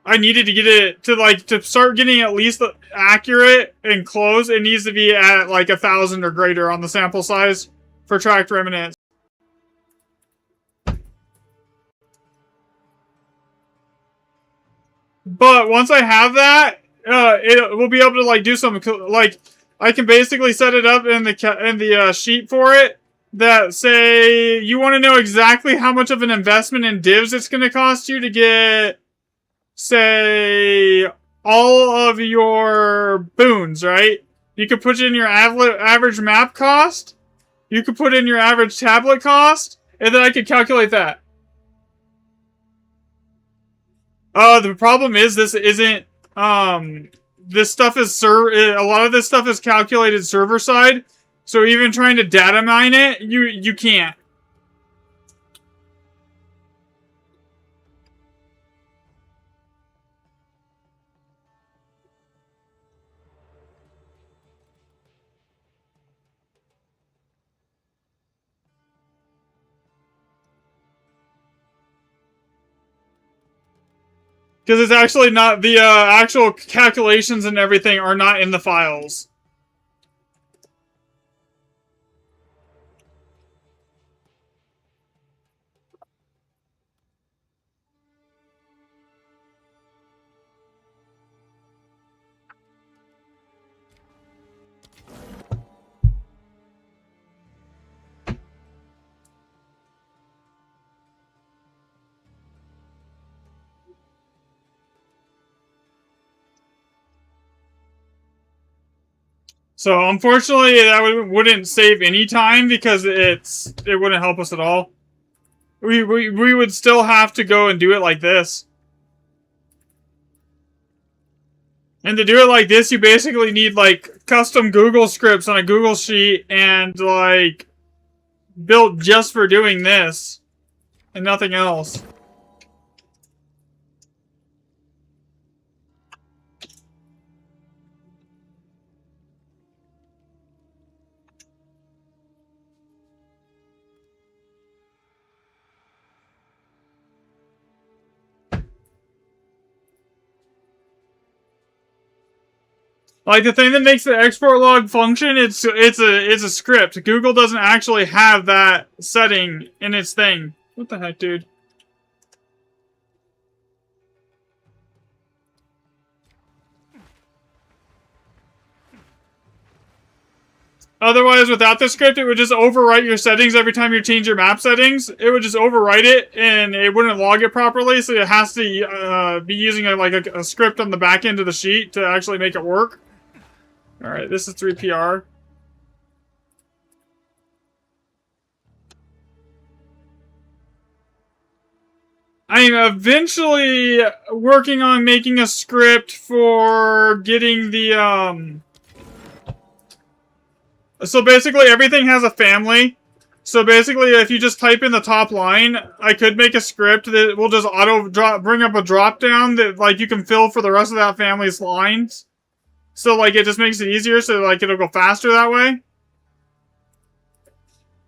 I needed to get it to start getting at least accurate and close. It needs to be at, like, 1,000 or greater on the sample size for tracked remnants. But once I have that, it will be able to, like, do some, like, I can basically set it up in the sheet for it that say you want to know exactly how much of an investment in divs it's going to cost you to get, say, all of your boons, right? You could put in your average map cost. You could put in your average tablet cost, and then I could calculate that. The problem is this isn't, this stuff is a lot of this stuff is calculated server side. So even trying to data mine it, you can't. Because it's actually not, the actual calculations and everything are not in the files. So unfortunately, that wouldn't save any time because it wouldn't help us at all. We would still have to go and do it like this. And to do it like this, you basically need like custom Google scripts on a Google sheet and like built just for doing this and nothing else. Like the thing that makes the export log function, it's a script. Google doesn't actually have that setting in its thing. What the heck, dude? Otherwise, without the script, it would just overwrite your settings every time you change your map settings. It would just overwrite it, and it wouldn't log it properly, so it has to be using a script on the back end of the sheet to actually make it work. Alright, this is 3PR. I'm eventually working on making a script for getting the, So basically, everything has a family. So basically, if you just type in the top line, I could make a script that will just bring up a drop down that, like, you can fill for the rest of that family's lines. So, like, it just makes it easier, so, like, it'll go faster that way.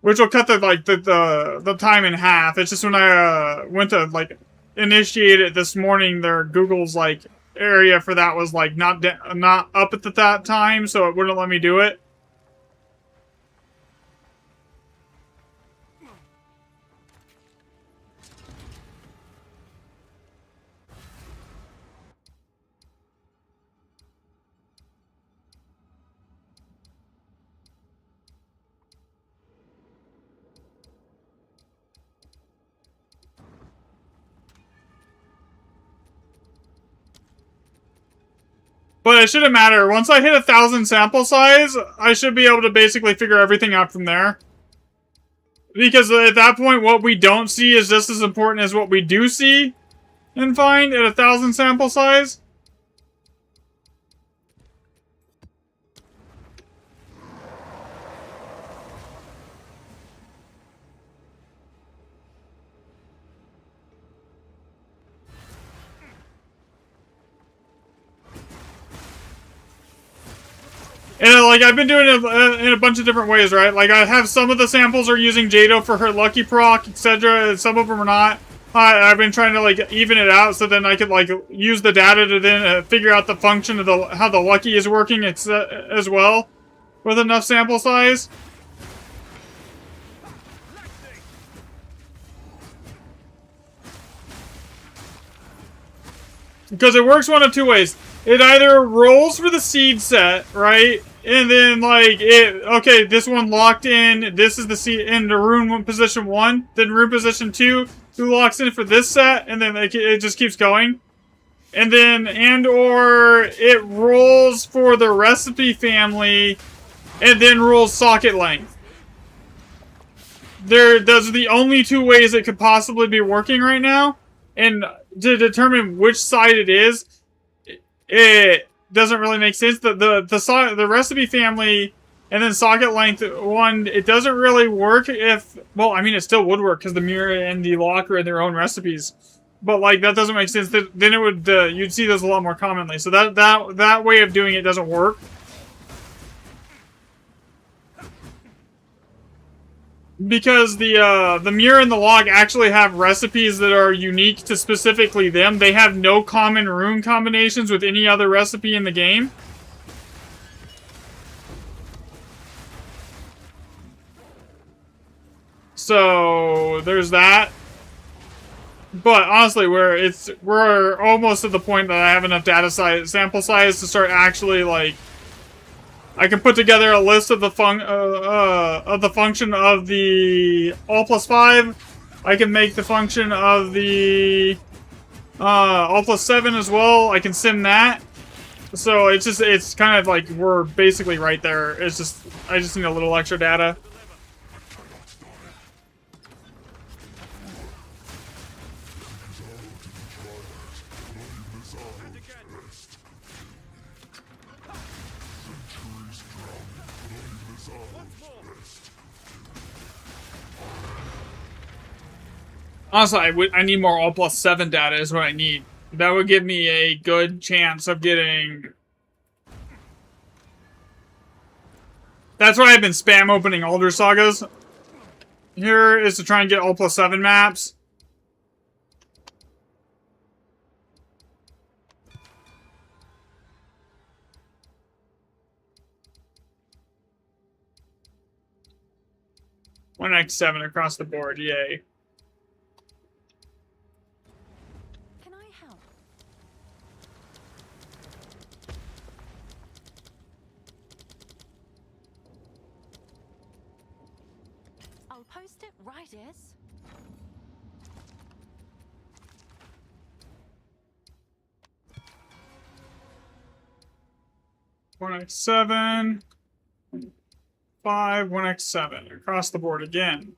Which will cut the time in half. It's just when I, went to, like, initiate it this morning, Google's, like, area for that was, like, not up at that time, so it wouldn't let me do it. But it shouldn't matter. Once I hit 1,000 sample size, I should be able to basically figure everything out from there. Because at that point, what we don't see is just as important as what we do see and find at 1,000 sample size. And, like, I've been doing it in a bunch of different ways, right? Like, I have some of the samples are using Jado for her Lucky Proc, etc. And some of them are not. I've been trying to, like, even it out so then I could, like, use the data to then figure out the function of how the Lucky is working as well with enough sample size. Because it works one of two ways. it either rolls for the seed set, right? And then like okay, this one locked in. This is the seed in the rune position 1. Then rune position 2, who locks in for this set, and then it just keeps going. And then or it rolls for the recipe family, and then rolls socket length. Those are the only 2 ways it could possibly be working right now. And to determine which side it is, it doesn't really make sense. The recipe family and then socket length one, it doesn't really work if, well, I mean, it still would work because the mirror and the locker are their own recipes. But like that doesn't make sense. Then it would you'd see those a lot more commonly. So that way of doing it doesn't work. Because the mirror and the log actually have recipes that are unique to specifically them. They have no common rune combinations with any other recipe in the game. So there's that. But honestly, we're almost at the point that I have enough sample size to start actually like. I can put together a list of the function of the all+5. I can make the function of the all+7 as well. I can sim that. So it's kind of like we're basically right there. I just need a little extra data. Honestly, I need more all+7 data is what I need. That would give me a good chance of getting... That's why I've been spam opening Alder Sagas. Here is to try and get all+7 maps. One X7 across the board, yay. Post it right, is. One X7, 5, 1X7 across the board again.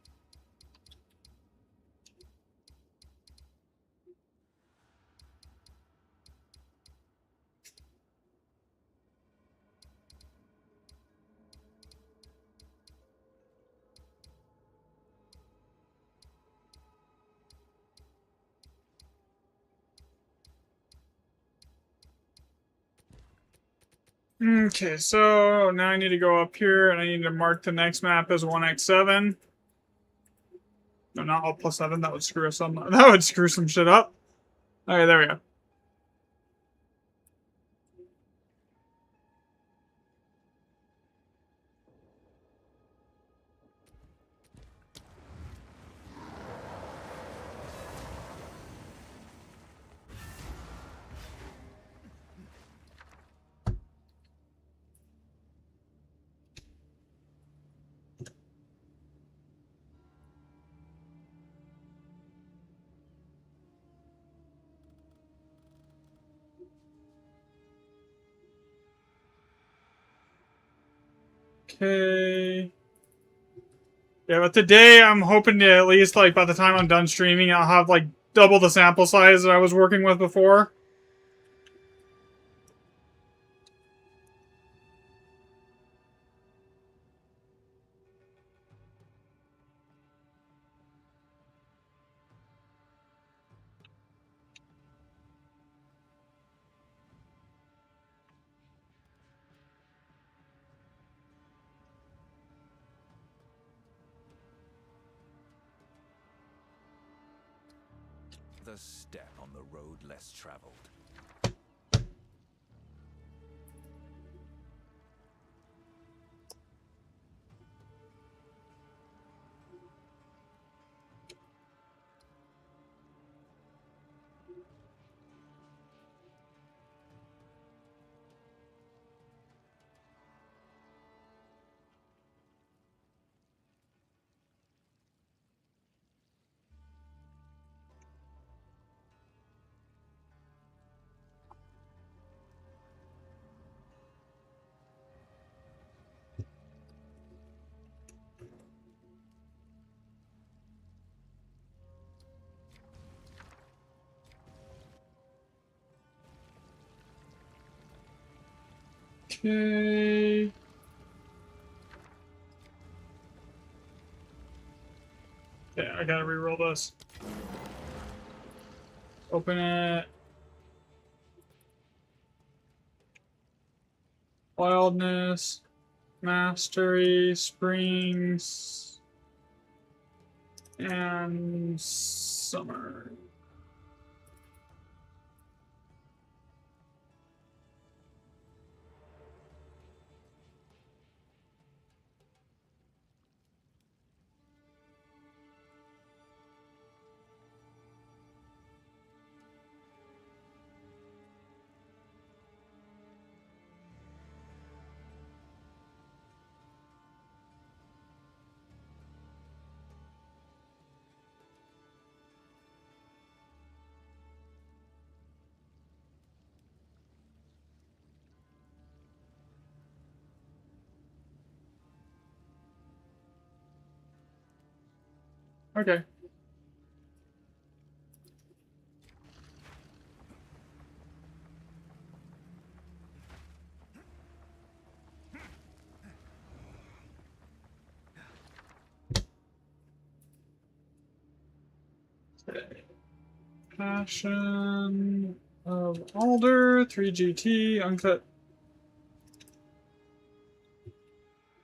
Okay, so now I need to go up here and I need to mark the next map as 1X7. No, not all+7. That would screw some shit up. Alright, there we go. Okay. Yeah, but today I'm hoping to at least, like, by the time I'm done streaming, I'll have, like, double the sample size that I was working with before. The step on the road less traveled. Okay. Yeah, I gotta reroll this. Open it. Wildness. Mastery. Springs. And summer. Okay. Passion of Alder, 3GT, uncut.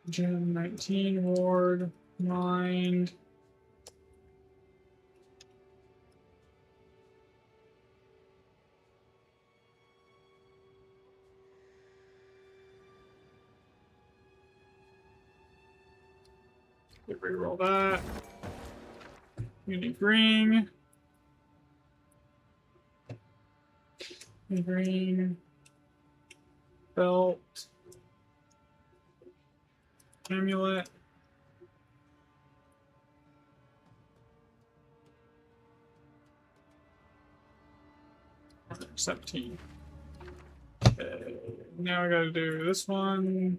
Gen 19 ward, mind. Reroll that. Unique ring. Green. Belt. Amulet. - 17. Okay. Now I gotta do this one.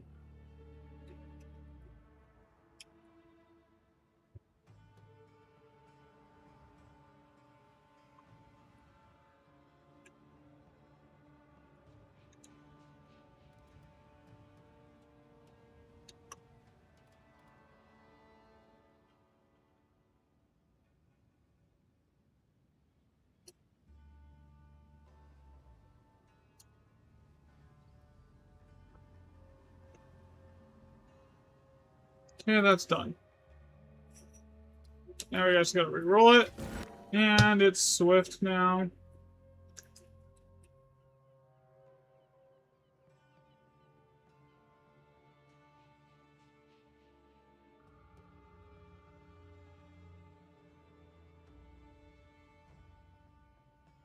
Yeah, that's done. Now we just gotta re-roll it. And it's swift now.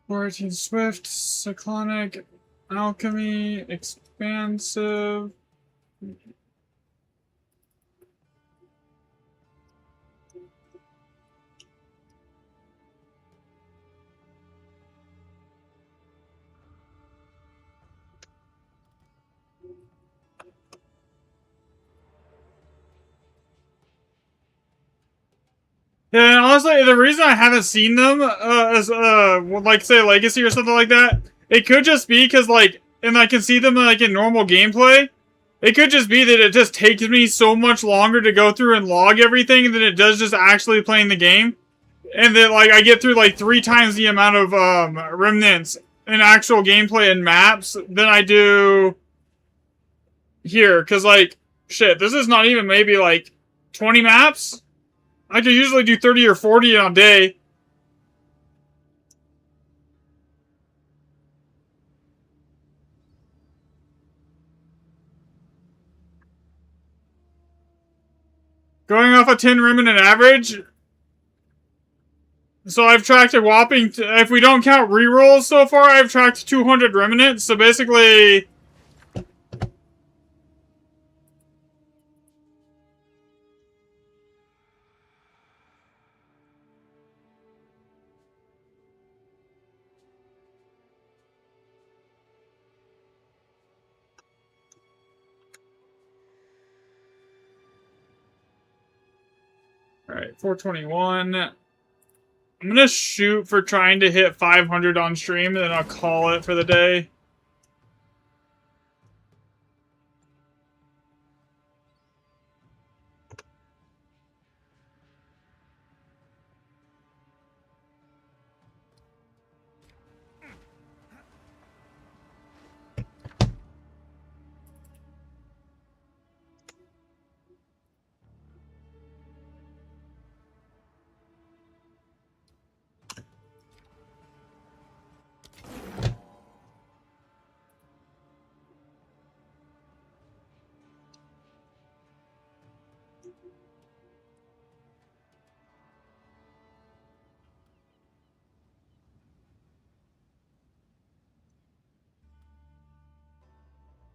Origin Swift, Cyclonic, Alchemy, Expansive. Yeah, and honestly, the reason I haven't seen them as like say Legacy or something like that, it could just be because like, and I can see them like in normal gameplay. It could just be that it just takes me so much longer to go through and log everything than it does just actually playing the game, and that like I get through like 3 times the amount of remnants in actual gameplay and maps than I do here. Because like shit, this is not even maybe like 20 maps. I could usually do 30 or 40 in a day. Going off a 10 remnant average. So I've tracked a whopping, if we don't count rerolls so far, I've tracked 200 remnants. So basically, alright, 421. I'm gonna shoot for trying to hit 500 on stream, and then I'll call it for the day.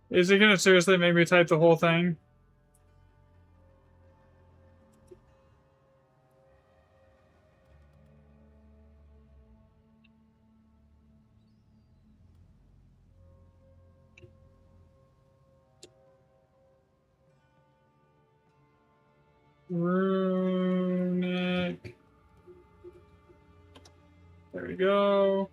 Is it gonna seriously make me type the whole thing? Runic. There we go.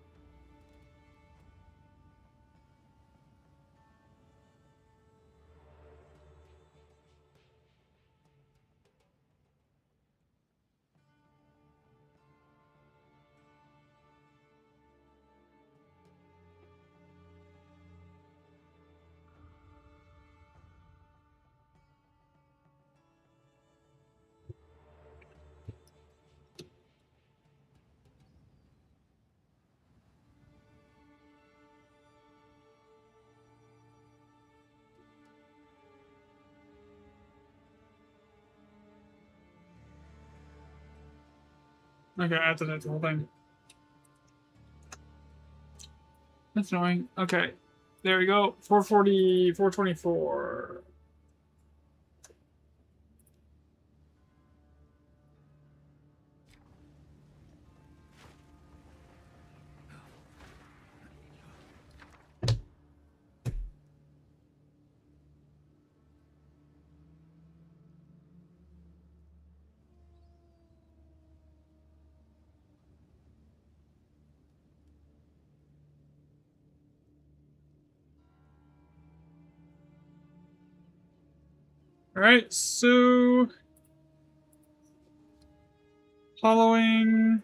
Okay, I have to type the whole thing. That's annoying. Okay. There we go. 440, 424. Alright, so following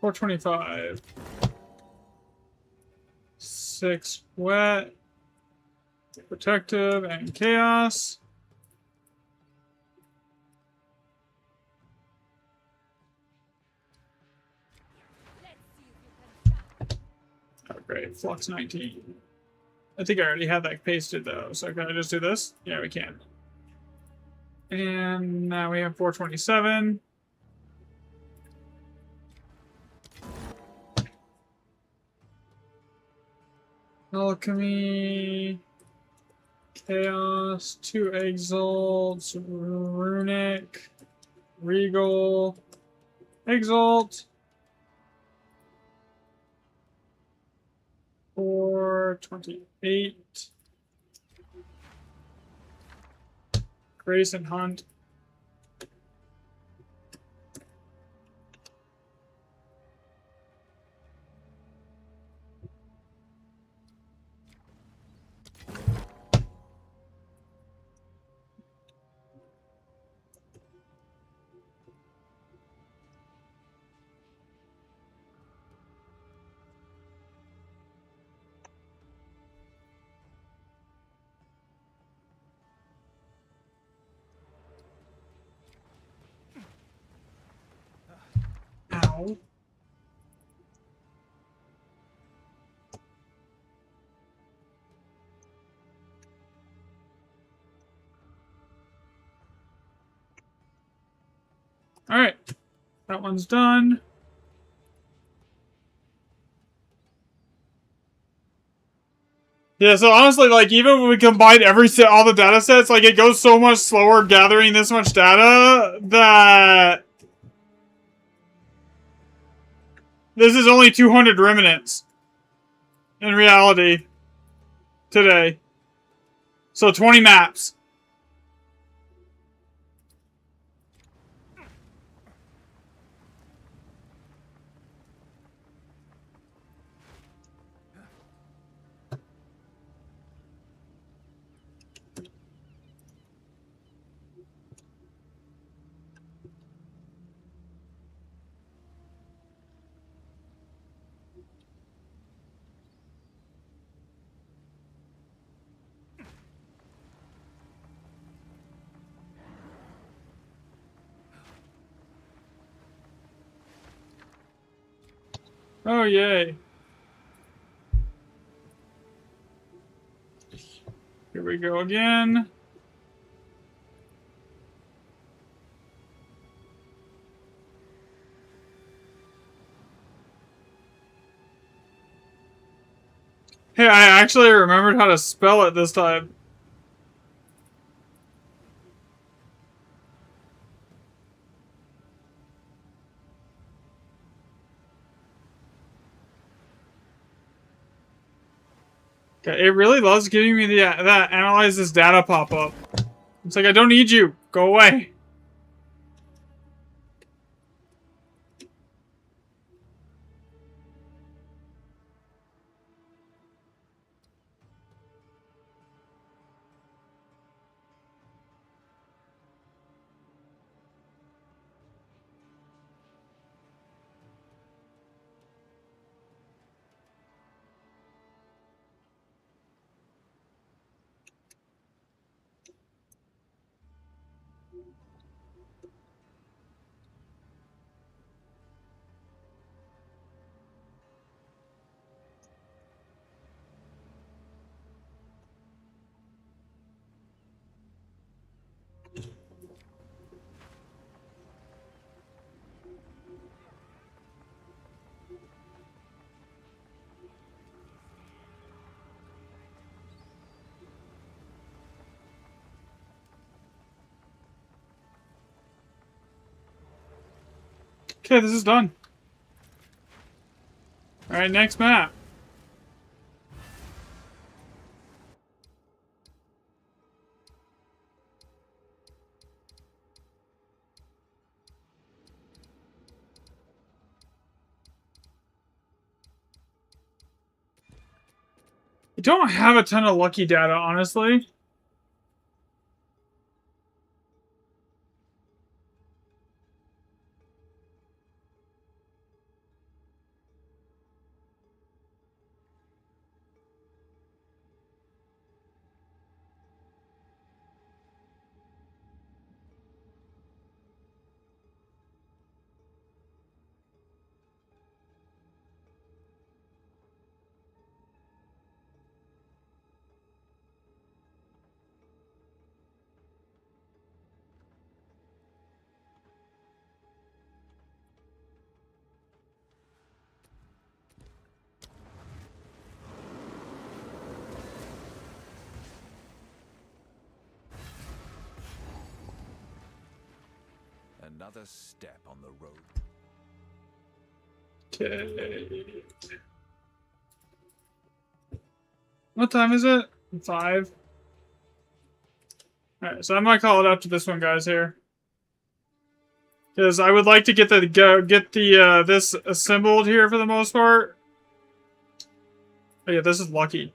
$425. 6 wet, protective, and chaos. Oh, great. Flux 19. I think I already had that pasted though, so can I just do this? Yeah, we can. And now we have 427. Alchemy, Chaos, 2 Exalts, Runic, Regal, Exalt, 428, Grace and Hunt. Ow. Alright. That one's done. Yeah, so honestly, like, even when we combine all the data sets, like, it goes so much slower gathering this much data that this is only 200 remnants in reality today. So 20 maps. Oh, yay. we go again. Hey, I actually remembered how to spell it this time. Okay, it really loves giving me that analyze this data pop-up. It's like, I don't need you. Go away. Okay, this is done. Alright, next map. I don't have a ton of lucky data, honestly. Another step on the road. Okay. What time is it? 5. Alright, so I might call it up to this one, guys, here. Because I would like to get this assembled here for the most part. Oh yeah, this is lucky.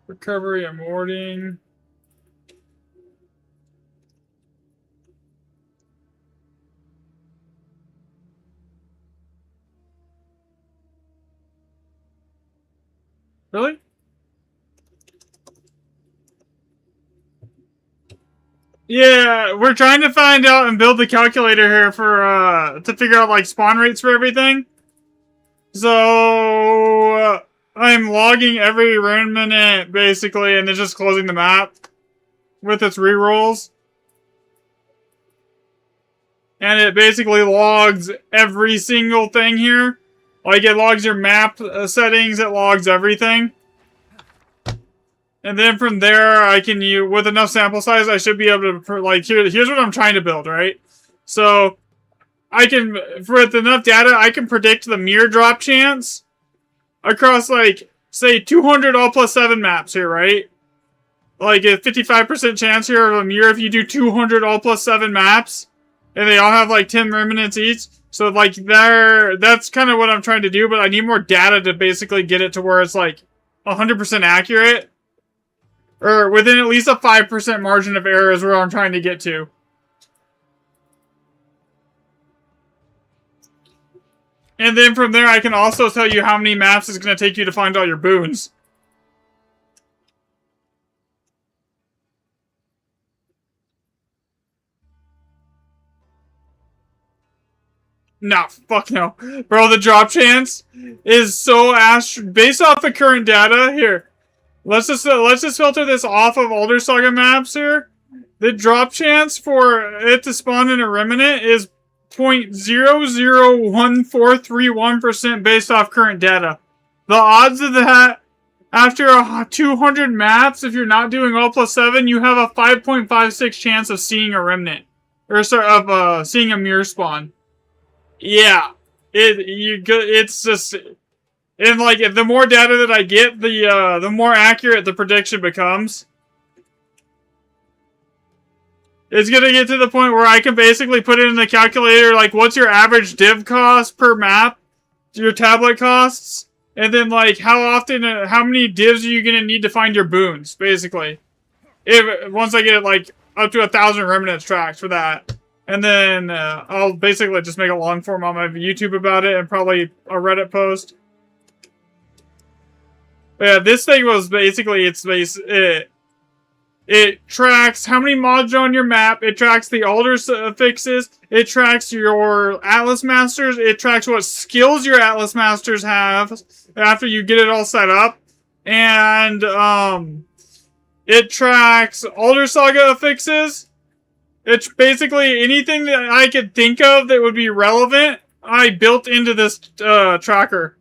Recovery and warding. Really? Yeah, we're trying to find out and build the calculator here for to figure out like spawn rates for everything. So I'm logging every remnant basically, and then just closing the map with its rerolls. And it basically logs every single thing here. Like, it logs your map settings, it logs everything. And then from there, I can use, with enough sample size, I should be able to, like, here's what I'm trying to build, right? So, I can, with enough data, I can predict the mirror drop chance across, like, say, 200 all plus 7 maps here, right? Like, a 55% chance here of a mirror if you do 200 all plus 7 maps. And they all have, like, 10 remnants each. So, like, that's kind of what I'm trying to do, but I need more data to basically get it to where it's, like, 100% accurate. Or within at least a 5% margin of error is where I'm trying to get to. And then from there, I can also tell you how many maps it's going to take you to find all your boons. Nah, fuck no. Bro, the drop chance is so based off the current data. Here, let's just filter this off of Alder Saga maps here. The drop chance for it to spawn in a remnant is 0.001431% based off current data. The odds of that after 200 maps, if you're not doing all +7, you have a 5.56 chance of seeing a remnant, or sorry, of seeing a mirror spawn. Yeah, it's just, and like the more data that I get, the more accurate the prediction becomes. It's gonna get to the point where I can basically put it in the calculator, like, what's your average div cost per map, your tablet costs, and then, like, how many divs are you gonna need to find your boons, basically. Once I get, like, up to 1,000 remnants tracked for that. And then, I'll basically just make a long form on my YouTube about it, and probably a Reddit post. But yeah, this thing was basically, it tracks how many mods are on your map. It tracks the altar fixes. It tracks your Atlas Masters. It tracks what skills your Atlas Masters have after you get it all set up. And it tracks Alder Saga fixes. It's basically anything that I could think of that would be relevant, I built into this tracker.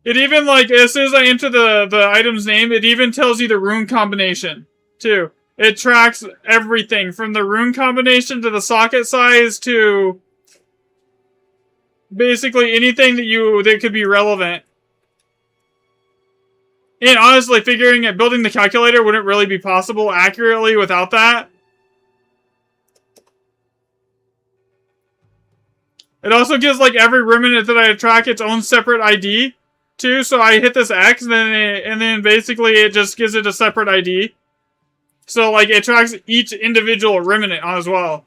It even, like, as soon as I enter the item's name, it even tells you the rune combination, too. It tracks everything, from the rune combination to the socket size to basically anything that could be relevant. And honestly, building the calculator wouldn't really be possible accurately without that. It also gives, like, every remnant that I track its own separate ID. Too, so I hit this X, and then basically it just gives it a separate ID. So, like, it tracks each individual remnant as well.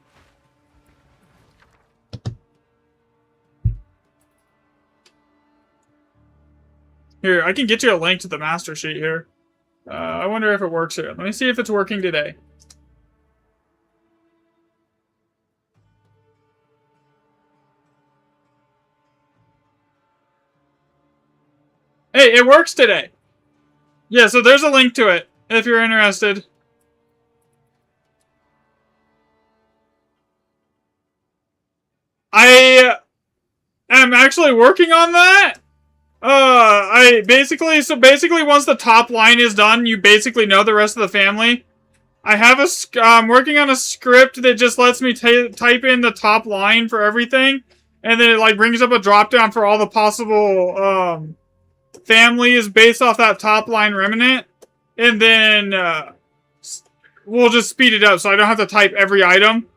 Here, I can get you a link to the master sheet here. I wonder if it works here. Let me see if it's working today. Hey, it works today. Yeah, so there's a link to it, if you're interested. I am actually working on that. Basically once the top line is done, you basically know the rest of the family. I'm working on a script that just lets me type in the top line for everything, and then it, like, brings up a drop down for all the possible, families based off that top line remnant, and then we'll just speed it up so I don't have to type every item.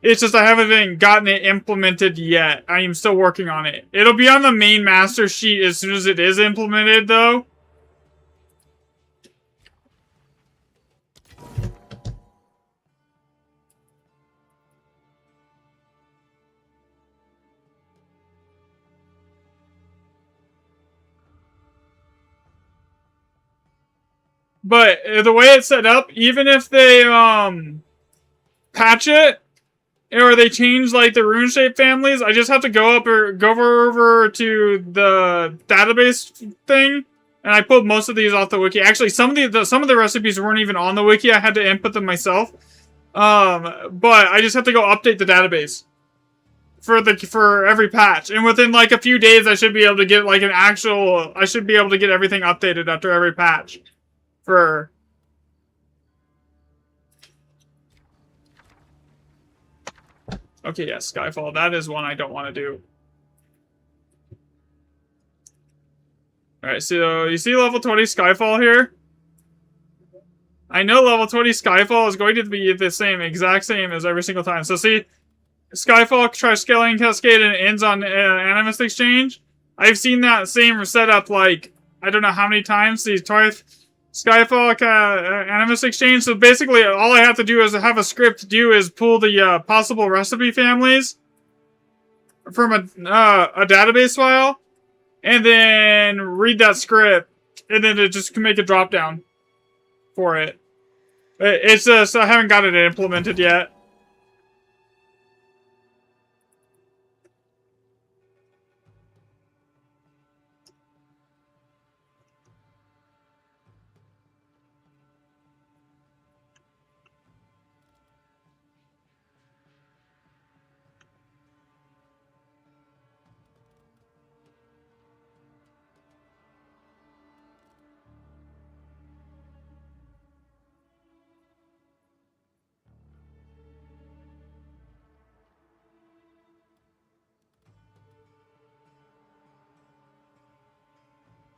It's just I haven't even gotten it implemented yet. I am still working on it. It'll be on the main master sheet as soon as it is implemented, though. But the way it's set up, even if they patch it, or they change, like, the RuneShape families, I just have to go over to the database thing, and I pulled most of these off the wiki. Actually, some of the recipes weren't even on the wiki. I had to input them myself. But I just have to go update the database for every patch, and within, like, a few days, I should be able to get, like, I should be able to get everything updated after every patch. Okay, yes, Skyfall. That is one I don't want to do. Alright, so you see level 20 Skyfall here? I know level 20 Skyfall is going to be the exact same as every single time. So see, Skyfall Triskelion Cascade and ends on Animist Exchange. I've seen that same setup, like, I don't know how many times the Skyfall Animus Exchange. So basically, all I have to do is have a script to do is pull the possible recipe families from a database file, and then read that script, and then it just can make a drop down for it. It's just I haven't got it implemented yet.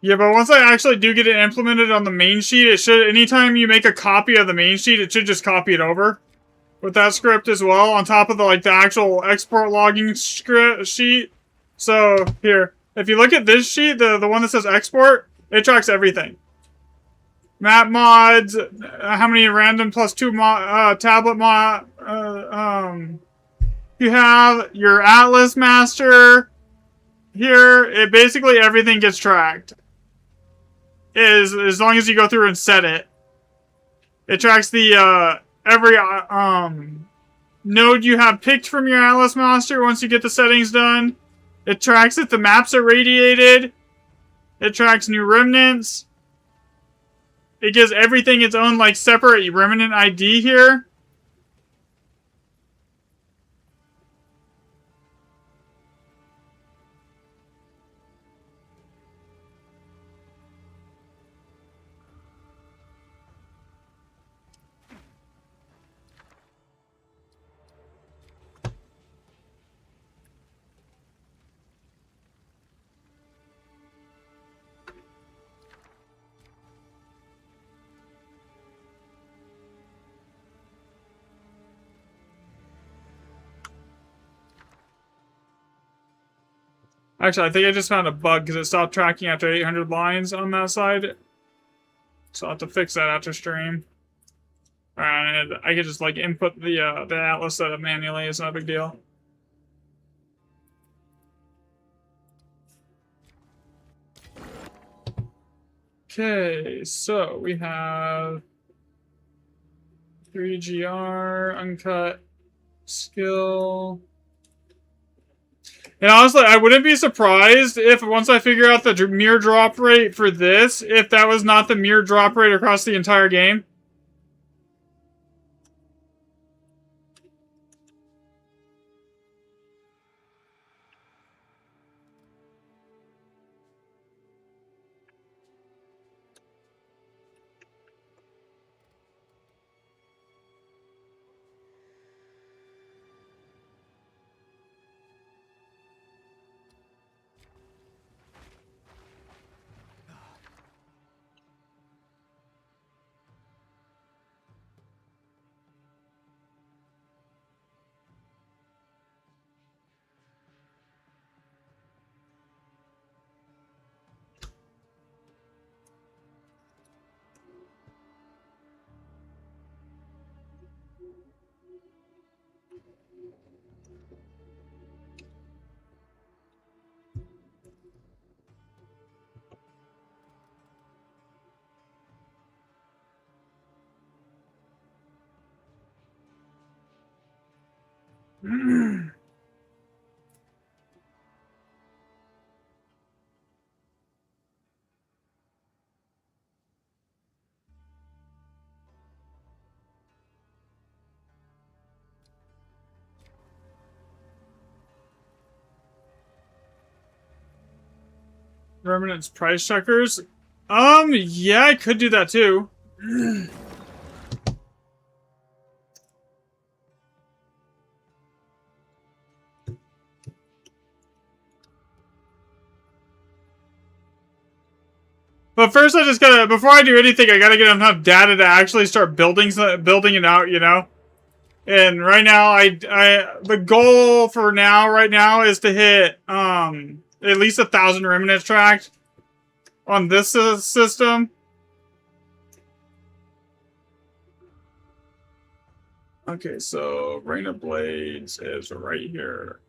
Yeah, but once I actually do get it implemented on the main sheet, it should, anytime you make a copy of the main sheet, it should just copy it over with that script as well, on top of the actual export logging script sheet. So here, if you look at this sheet, the one that says export, it tracks everything. Map mods, how many random +2 tablet mod, you have your Atlas master. Here, it basically everything gets tracked. As long as you go through and set it. It tracks the every node you have picked from your Atlas master once you get the settings done. It tracks if the maps are radiated. It tracks new remnants. It gives everything its own separate remnant ID here. Actually, I think I just found a bug because it stopped tracking after 800 lines on that side. So I'll have to fix that after stream. Alright, I could just input the Atlas setup manually. It's not a big deal. Okay, so we have 3GR, uncut, skill. And honestly, I wouldn't be surprised if once I figure out the mirror drop rate for this, if that was not the mirror drop rate across the entire game. Remnant's price checkers? Yeah, I could do that too. But first I just gotta, before I do anything, I gotta get enough data to actually start building it out, you know? And right now, the goal for right now is to hit, at least 1,000 remnants tracked. on this system. Okay, so Rain of Blades is right here.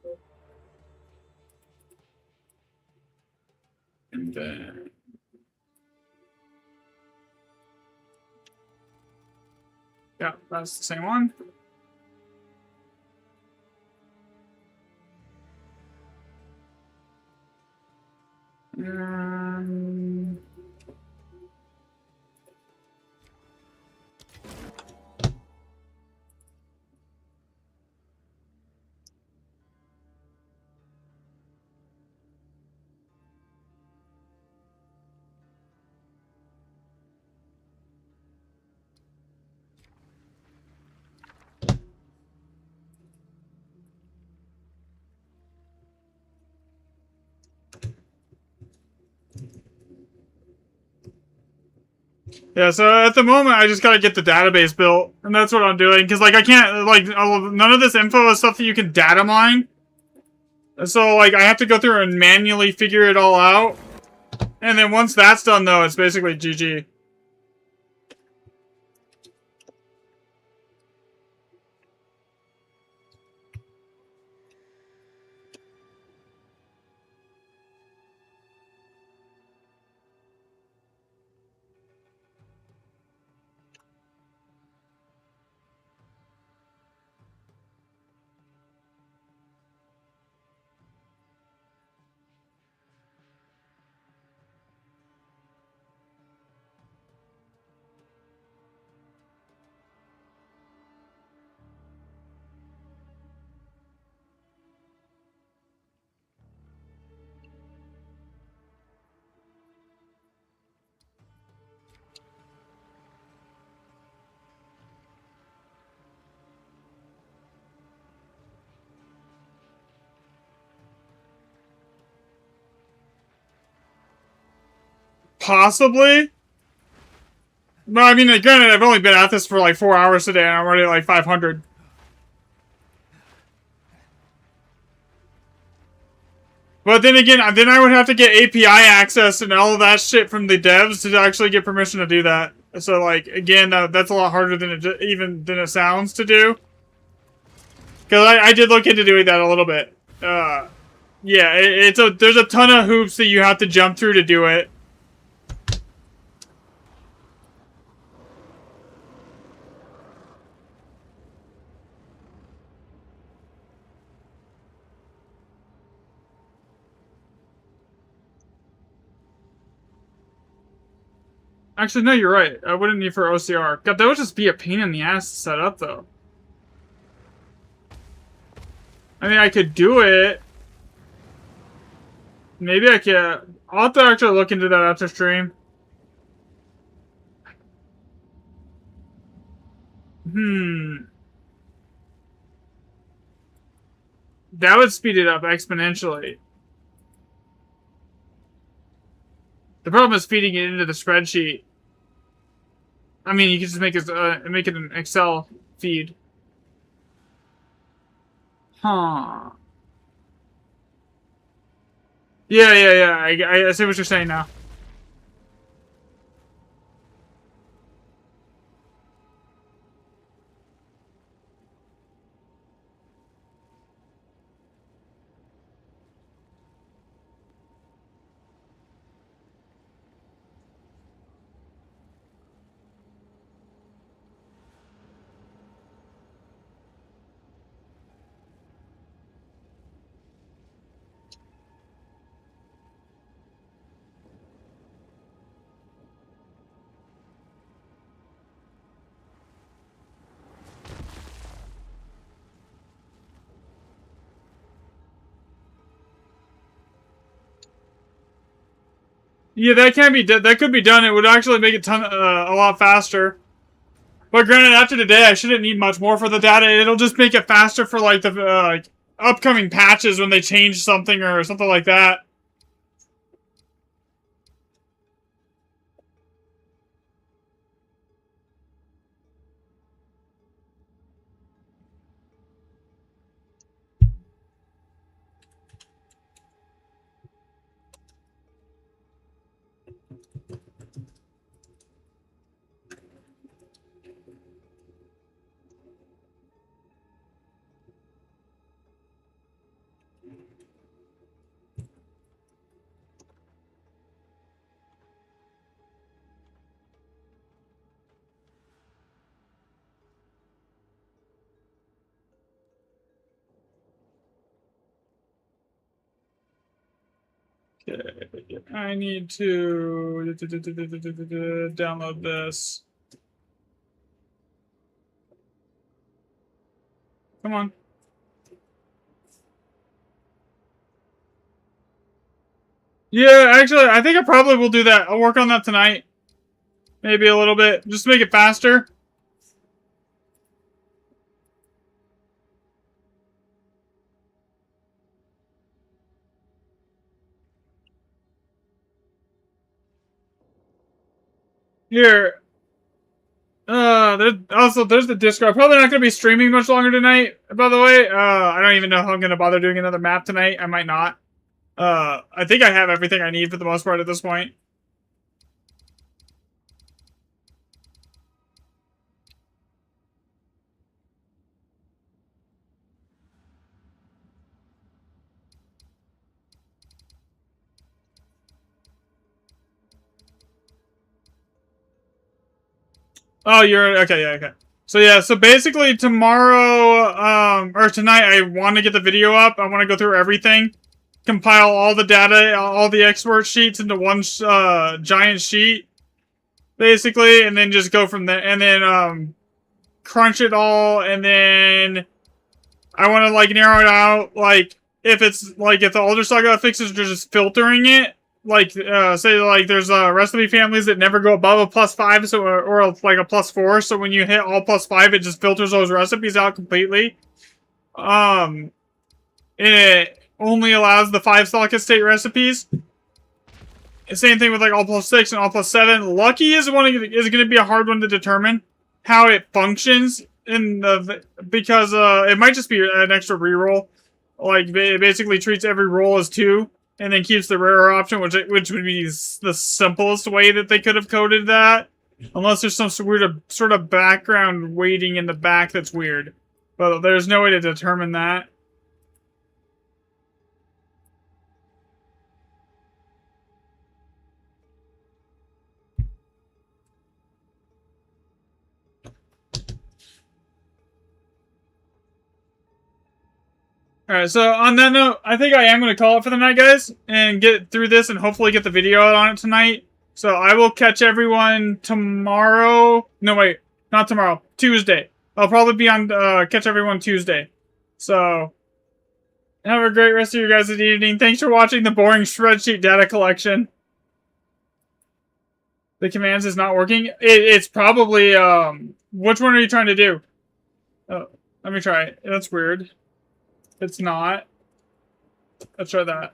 And then... yeah, that's the same one. Yeah, so at the moment, I just gotta get the database built, and that's what I'm doing, because, like, I can't, like, none of this info is stuff that you can data mine. So, like, I have to go through and manually figure it all out. And then once that's done, though, it's basically GG. Possibly. But, I mean, granted, I've only been at this for, like, 4 hours today, and I'm already at, like, 500. But then again, then I would have to get API access and all of that shit from the devs to actually get permission to do that. So, like, again, that's a lot harder than it sounds to do. Because I did look into doing that a little bit. Yeah, there's a ton of hoops that you have to jump through to do it. Actually, no, you're right. I wouldn't need for OCR. God, that would just be a pain in the ass to set up, though. I mean, I could do it. Maybe I could... I'll have to actually look into that after stream. That would speed it up exponentially. The problem is feeding it into the spreadsheet. I mean, you can just make it an Excel feed. Huh. Yeah. I see what you're saying now. Yeah, that can be done. That could be done. It would actually make it a lot faster. But granted, after today, I shouldn't need much more for the data. It'll just make it faster for like the upcoming patches when they change something or something like that. Okay, I need to download this. Come on. Yeah, actually, I think I probably will do that. I'll work on that tonight. Maybe a little bit. Just to make it faster. Here. There's the Discord. Probably not going to be streaming much longer tonight, by the way. I don't even know if I'm going to bother doing another map tonight. I might not. I think I have everything I need for the most part at this point. Oh, you're okay. Yeah, okay. So yeah, so basically tomorrow, or tonight, I want to get the video up. I want to go through everything, compile all the data, all the export sheets into one giant sheet, basically, and then just go from there. And then crunch it all, and then I want to like narrow it out. Like if it's like if the Elder Saga fixes just filtering it. Like, say, like, there's recipe families that never go above a +5, so or like a +4. So when you hit all +5, it just filters those recipes out completely. It only allows the 5 solid state recipes. Same thing with like all +6 and all +7. Lucky is going to be a hard one to determine how it functions in the because it might just be an extra reroll. Like, it basically treats every roll as 2. And then keeps the rarer option, which would be the simplest way that they could have coded that. Unless there's some weird sort of background weighting in the back that's weird. But there's no way to determine that. Alright, so on that note, I think I am going to call it for the night, guys. And get through this and hopefully get the video out on it tonight. So I will catch everyone tomorrow. No, wait. Not tomorrow. Tuesday. I'll probably be on catch everyone Tuesday. So have a great rest of your guys' evening. Thanks for watching the boring spreadsheet data collection. The commands is not working. It's probably which one are you trying to do? Oh, let me try it. That's weird. It's not. Let's try that.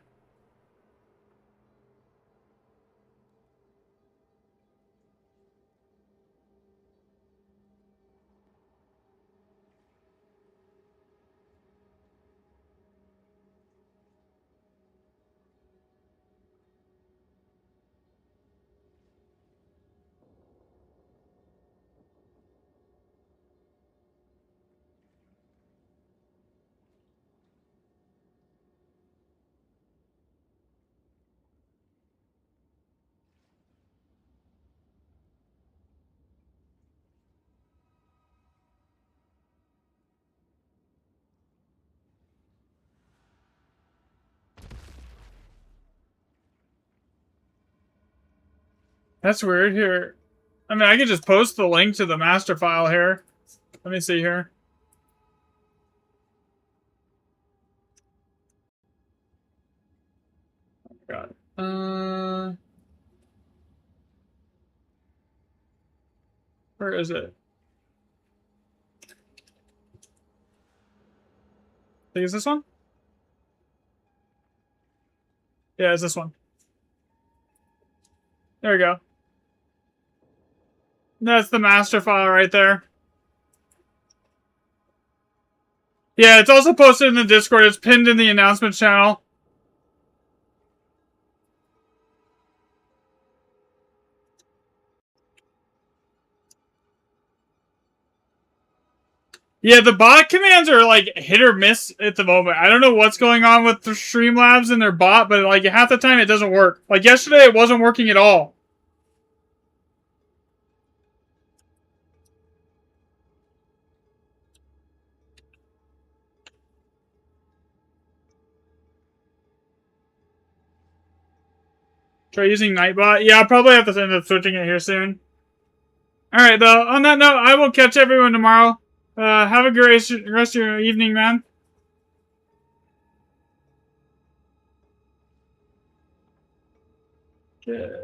That's weird here. I mean, I could just post the link to the master file here. Let me see here. Oh my God. Where is it? I think it's this one? Yeah, it's this one. There we go. That's the master file right there. Yeah, it's also posted in the Discord. It's pinned in the announcement channel. Yeah, the bot commands are like hit or miss at the moment. I don't know what's going on with the Streamlabs and their bot, but like half the time it doesn't work. Like yesterday, it wasn't working at all. Try using Nightbot. Yeah, I'll probably have to end up switching it here soon. Alright, though, on that note, I will catch everyone tomorrow. Have a great rest of your evening, man. Okay.